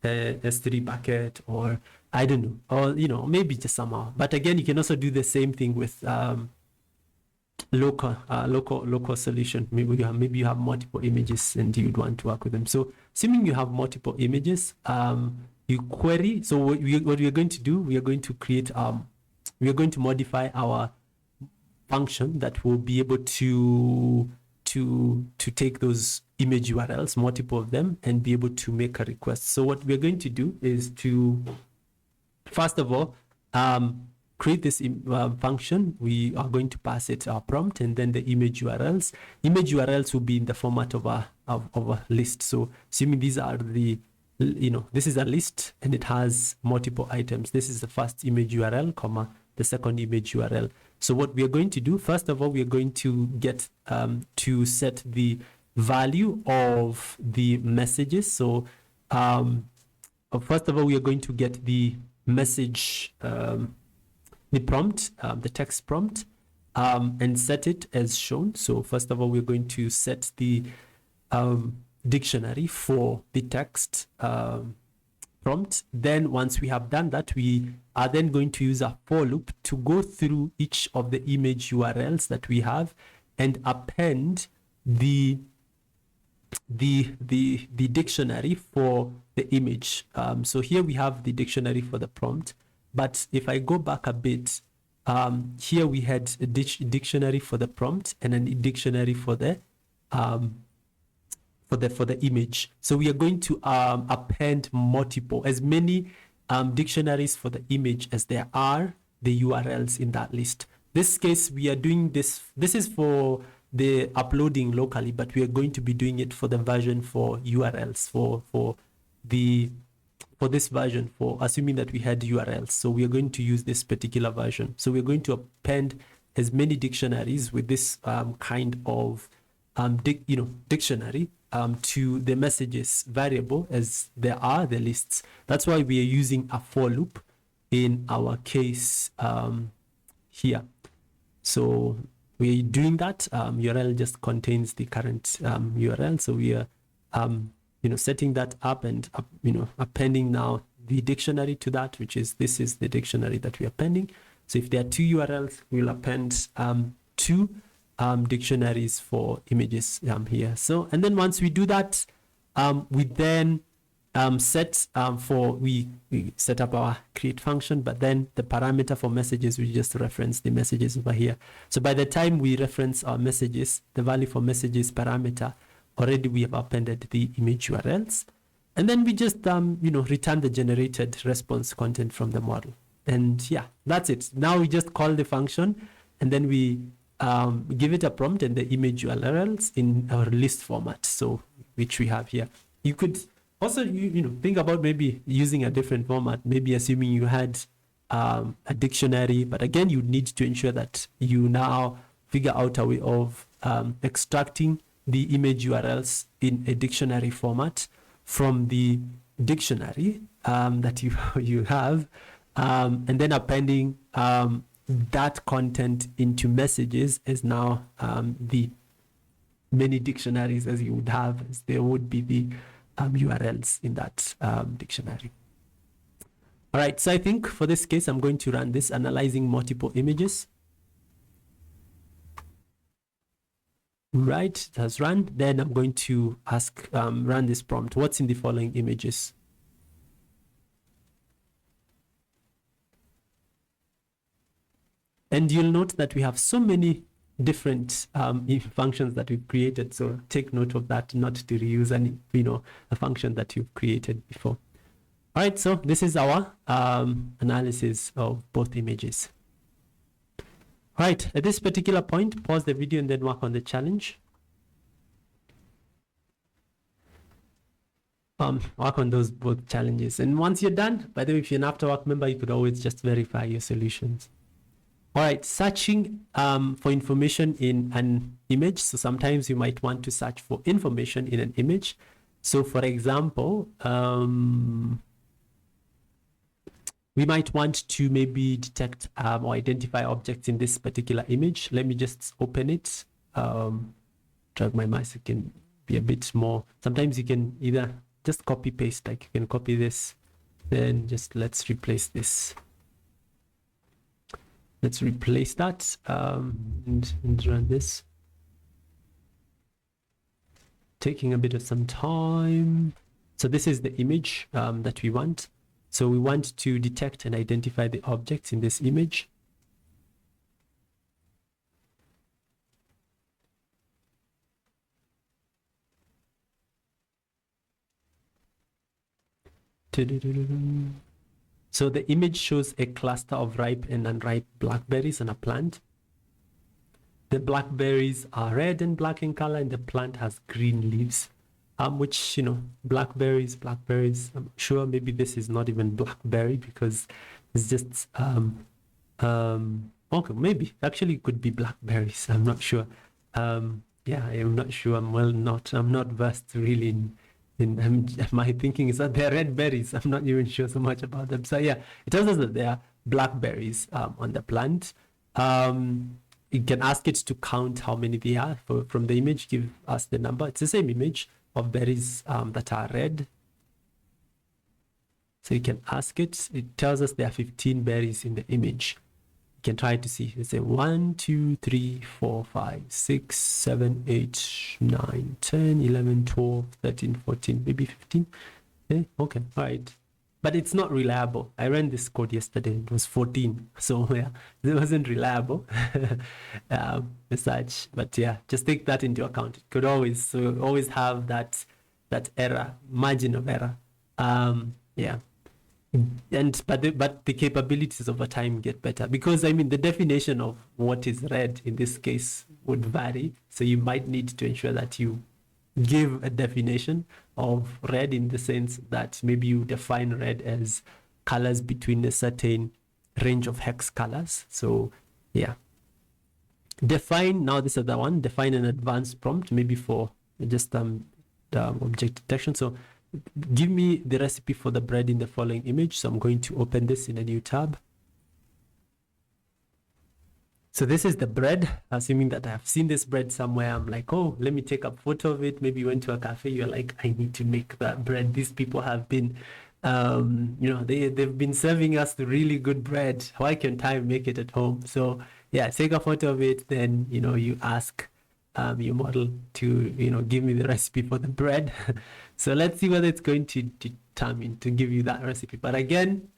S3 bucket, or I don't know, or maybe just somehow. But again, you can also do the same thing with local solution. Maybe you have multiple images and you'd want to work with them. So assuming you have multiple images, you query. So what we are going to do, we are going to create we are going to modify our function that will be able to take those image URLs, multiple of them, and be able to make a request. So what we're going to do is to, first of all, create this function. We are going to pass it our prompt and then the image URLs. Image URLs will be in the format of a list. So assuming these are the, this is a list and it has multiple items. This is the first image URL, comma, the second image URL. So what we are going to do, first of all, we are going to get to set the value of the messages. So first of all, we are going to get the message, the prompt, the text prompt, and set it as shown. So first of all, we're going to set the dictionary for the text prompt. Then once we have done that, we are then going to use a for loop to go through each of the image URLs that we have and append the dictionary for the image. So here we have the dictionary for the prompt, but if I go back a bit, here we had a dictionary for the prompt and a dictionary for the image. So we are going to append as many dictionaries for the image as there are the URLs in that list. This case, we are doing this is for the uploading locally, but we are going to be doing it for the version for URLs for this version, for assuming that we had URLs. So we are going to use this particular version. So we're going to append as many dictionaries with this kind of dictionary to the messages variable as there are the lists. That's why we are using a for loop in our case here. So we're doing that. URL just contains the current URL. So we are setting that up and appending now the dictionary to that, which is, this is the dictionary that we are appending. So if there are 2 URLs, we'll append 2 dictionaries for images here. So, and then once we do that, we then set we set up our create function, but then the parameter for messages, we just reference the messages over here. So by the time we reference our messages, the value for messages parameter, already we have appended the image URLs. And then we just, return the generated response content from the model. And yeah, that's it. Now we just call the function, and then we give it a prompt and the image URLs in our list format, so which we have here. You could also, think about maybe using a different format, maybe assuming you had a dictionary, but again, you need to ensure that you now figure out a way of extracting the image URLs in a dictionary format from the dictionary that you have, and then appending that content into messages is now the many dictionaries as you would have, as there would be the URLs in that dictionary. All right, so I think for this case, I'm going to run this analyzing multiple images. Right, it has run. Then I'm going to ask, run this prompt. What's in the following images? And you'll note that we have so many different functions that we've created. So take note of that, not to reuse any, a function that you've created before. All right, so this is our analysis of both images. All right, at this particular point, pause the video and then work on the challenge. Work on those both challenges. And once you're done, by the way, if you're an after-work member, you could always just verify your solutions. All right, searching for information in an image. So sometimes you might want to search for information in an image. So for example, we might want to maybe detect or identify objects in this particular image. Let me just open it. Drag my mouse, it can be a bit more. Sometimes you can either just copy paste, like you can copy this, then just let's replace this. Let's replace that and run this. Taking a bit of some time. So this is the image that we want. So we want to detect and identify the objects in this image. So the image shows a cluster of ripe and unripe blackberries on a plant. The blackberries are red and black in color, and the plant has green leaves. Which, blackberries, I'm sure maybe this is not even blackberry because it's just, okay, maybe actually it could be blackberries. I'm not sure. Yeah, I'm not sure. I'm not versed really in my thinking is that they're red berries. I'm not even sure so much about them. So yeah, it tells us that they are blackberries on the plant. You can ask it to count how many they are from the image, give us the number. It's the same image of berries that are red. So you can ask it. It tells us there are 15 berries in the image. You can try to see. It's a 1, 2, 3, 4, 5, 6, 7, 8, 9, 10, 11, 12, 13, 14, maybe 15. Okay, all right. But it's not reliable. I ran this code yesterday. It was 14. So yeah, it wasn't reliable as such. But yeah, just take that into account. It could always have that error, margin of error. Yeah. But the capabilities over time get better because the definition of what is red in this case would vary. So you might need to ensure that you give a definition of red in the sense that maybe you define red as colors between a certain range of hex colors. So yeah, now this is the one, define an advanced prompt maybe for just the object detection. So give me the recipe for the bread in the following image. So I'm going to open this in a new tab. So this is the bread, assuming that I've seen this bread somewhere. I'm like, oh, let me take a photo of it. Maybe you went to a cafe. You're like, I need to make that bread. These people have been, they've been serving us the really good bread. Why can't I make it at home? So yeah, take a photo of it. Then, you ask your model to, give me the recipe for the bread. So let's see whether it's going to determined to give you that recipe. But again,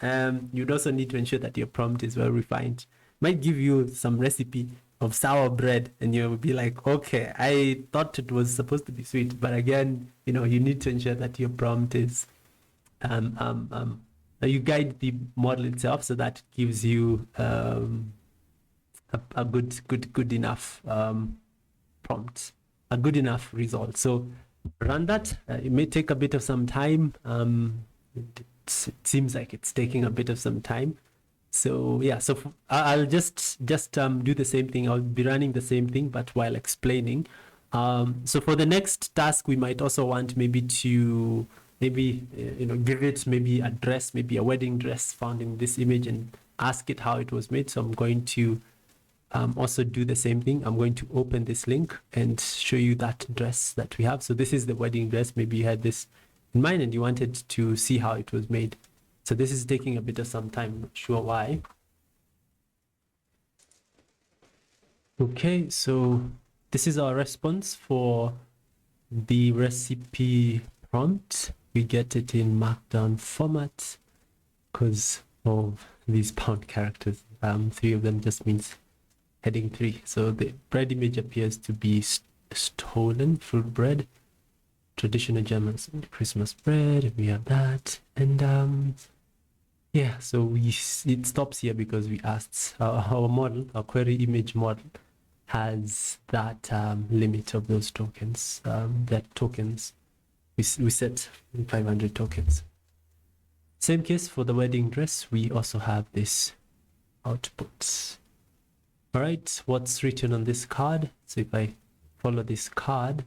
you'd also need to ensure that your prompt is well refined. Might give you some recipe of sour bread and you'll be like, okay, I thought it was supposed to be sweet. But again, you need to ensure that your prompt is you guide the model itself so that it gives you a good enough prompt, a good enough result. So run that. It may take a bit of some time. It seems like it's taking a bit of some time. So yeah, so I'll just do the same thing. I'll be running the same thing, but while explaining. So for the next task, we might also want maybe to give it maybe a dress, maybe a wedding dress found in this image, and ask it how it was made. So I'm going to also do the same thing. I'm going to open this link and show you that dress that we have. So this is the wedding dress. Maybe you had this in mind and you wanted to see how it was made. So this is taking a bit of some time, I'm not sure why. Okay, so this is our response for the recipe prompt. We get it in Markdown format because of these pound characters. 3 of them just means heading 3. So the bread image appears to be stolen fruit bread, traditional German Christmas bread. We have that, and yeah, so it stops here because we asked our model, our query image model, has that limit of those tokens. That tokens we set 500 tokens. Same case for the wedding dress. We also have this output. All right, what's written on this card? So if I follow this card,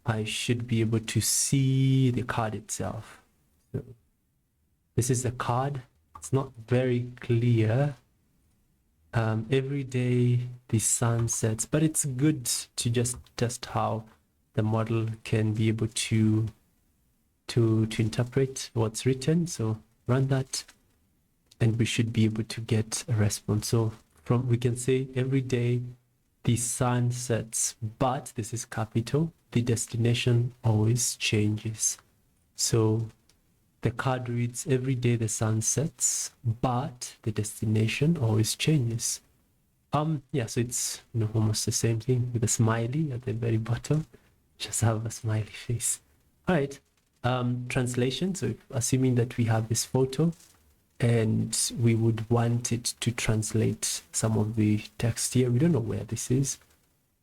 I should be able to see the card itself. So this is the card. It's not very clear. Every day the sun sets, but it's good to just test how the model can be able to interpret what's written. So run that, and we should be able to get a response. So we can say every day the sun sets, but this is capital. The destination always changes. So the card reads, every day the sun sets, but the destination always changes. Yeah, so it's almost the same thing with a smiley at the very bottom. Just have a smiley face. All right. Translation. So assuming that we have this photo and we would want it to translate some of the text here. We don't know where this is.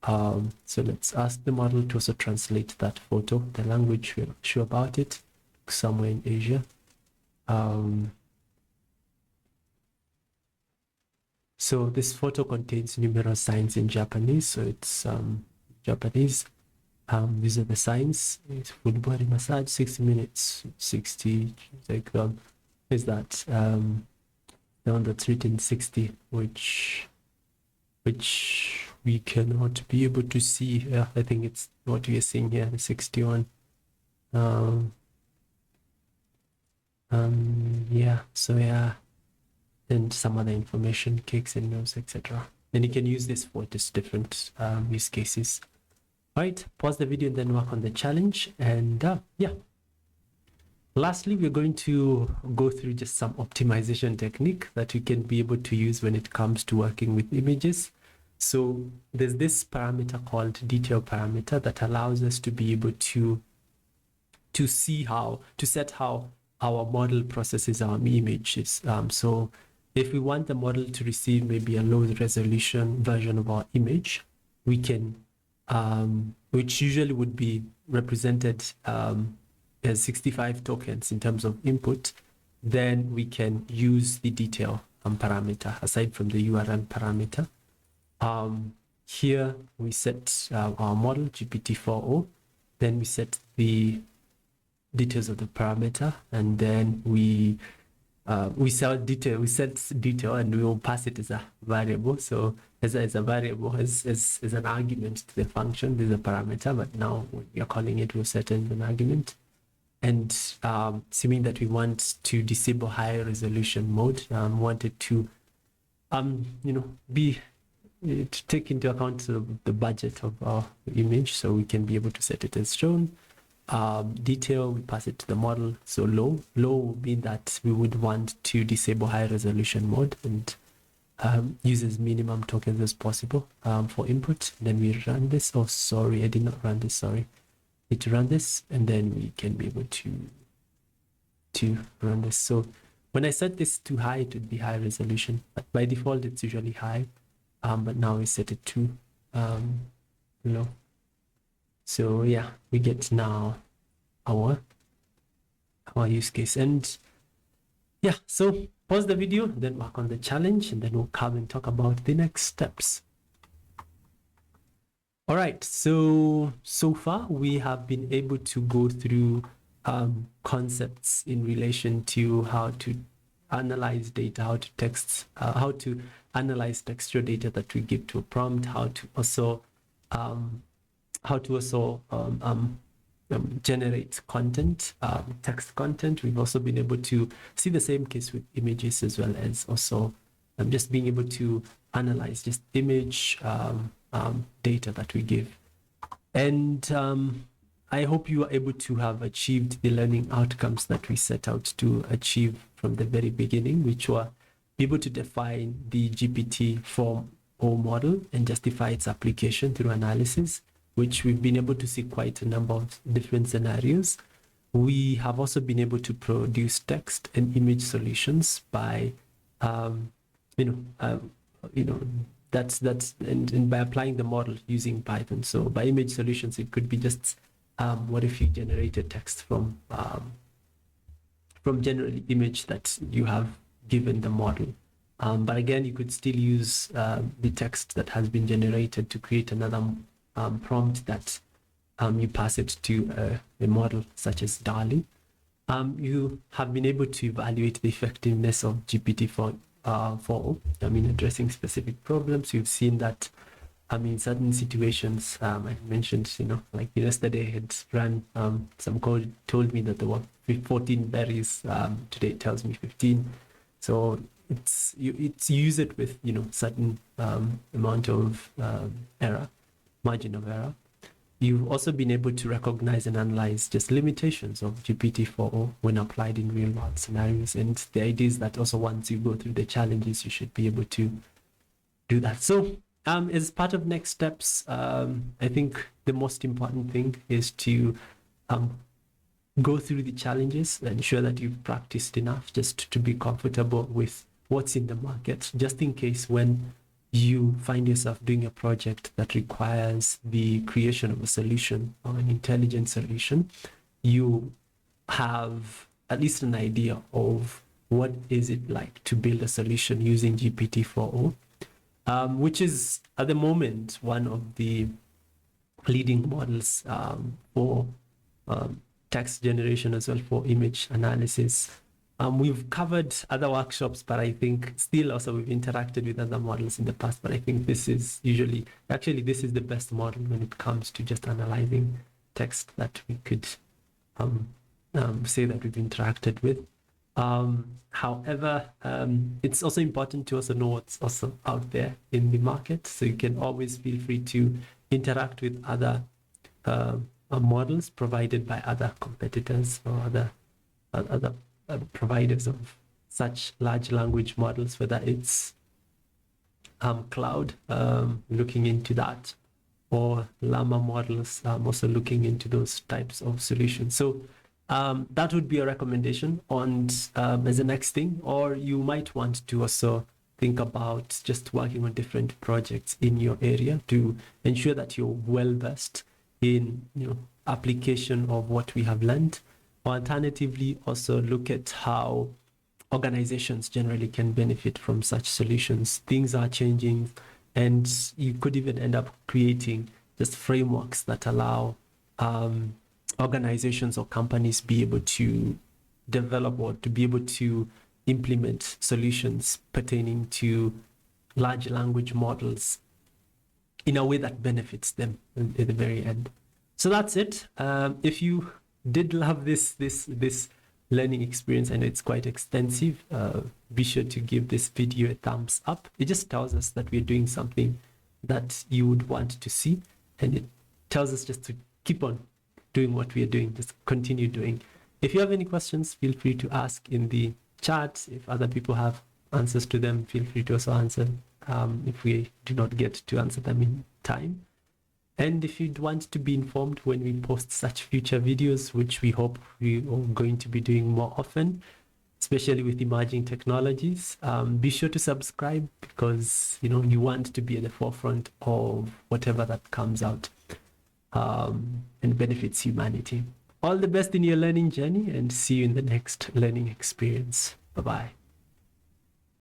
So let's ask the model to also translate that photo. The language, we're not sure about it. Somewhere in Asia. So this photo contains numerous signs in Japanese. So it's Japanese. These are the signs. It's full body massage, 60 minutes, 60. Like is that the one that's written 60, which we cannot be able to see. I think it's what we are seeing here, the 61. Yeah, so yeah, and some other information, cakes and meals, etc. And you can use this for just different use cases. All right, pause the video and then work on the challenge. And yeah, lastly, we're going to go through just some optimization technique that you can be able to use when it comes to working with images. So there's this parameter called detail parameter that allows us to be able to set how our model processes our images. So if we want the model to receive maybe a low resolution version of our image, we can, which usually would be represented as 65 tokens in terms of input, then we can use the detail parameter aside from the URL parameter. Here we set our model GPT-4o, then we set the details of the parameter, and then we set detail, and we will pass it as a variable. So as a variable, as an argument to the function. This is a parameter, but now we are calling it, we'll set in an argument. And assuming that we want to disable high resolution mode, wanted to to take into account the budget of our image, so we can be able to set it as shown. detail, we pass it to the model. So low would mean that we would want to disable high resolution mode and use as minimum tokens as possible for input. Then we run this. Oh, sorry, I did not run this. Sorry, need to run this, and then we can be able to run this. So when I set this to high, it would be high resolution, but by default it's usually high. But now we set it to low. So yeah, we get now our use case. And yeah, so pause the video, then work on the challenge, and then we'll come and talk about the next steps. All right, so far we have been able to go through concepts in relation to how to analyze data, how to analyze textual data that we give to a prompt, how to also generate content, text content. We've also been able to see the same case with images, as well as also just being able to analyze just image data that we give. And I hope you are able to have achieved the learning outcomes that we set out to achieve from the very beginning, which were be able to define the GPT-4o model and justify its application through analysis, which we've been able to see quite a number of different scenarios. We have also been able to produce text and image solutions by, that's and by applying the model using Python. So by image solutions, it could be just what if you generated text from generally image that you have given the model. But again, you could still use the text that has been generated to create another prompt that you pass it to a model such as DALL-E. You have been able to evaluate the effectiveness of GPT-4o, addressing specific problems. You've seen that, certain situations, I mentioned, like yesterday I had run some code, told me that there were 14 berries. Today it tells me 15. So it's use it with, certain amount of margin of error. You've also been able to recognize and analyze just limitations of GPT-4o when applied in real world scenarios. And the idea is that also once you go through the challenges, you should be able to do that. So as part of next steps, I think the most important thing is to go through the challenges and ensure that you've practiced enough just to be comfortable with what's in the market, just in case when you find yourself doing a project that requires the creation of a solution or an intelligent solution, you have at least an idea of what is it like to build a solution using GPT-4o, which is at the moment one of the leading models for text generation, as well for image analysis. We've covered other workshops, but I think still also we've interacted with other models in the past, but I think this is this is the best model when it comes to just analyzing text that we could say that we've interacted with. However, it's also important to also know what's also out there in the market. So you can always feel free to interact with other models provided by other competitors or other providers of such large language models, whether it's cloud, looking into that, or llama models, also looking into those types of solutions. So that would be a recommendation on as the next thing. Or you might want to also think about just working on different projects in your area to ensure that you're well versed in application of what we have learned. Alternatively, also look at how organizations generally can benefit from such solutions. Things are changing, and you could even end up creating just frameworks that allow organizations or companies be able to develop or to be able to implement solutions pertaining to large language models in a way that benefits them at the very end. So that's it. If you did love this learning experience, and it's quite extensive, be sure to give this video a thumbs up. It just tells us that we're doing something that you would want to see, and it tells us just to keep on doing what we are doing. Just continue doing. If you have any questions, feel free to ask in the chat. If other people have answers to them, feel free to also answer if we do not get to answer them in time. And if you'd want to be informed when we post such future videos, which we hope we are going to be doing more often, especially with emerging technologies, be sure to subscribe, because you want to be at the forefront of whatever that comes out and benefits humanity. All the best in your learning journey, and see you in the next learning experience. Bye-bye.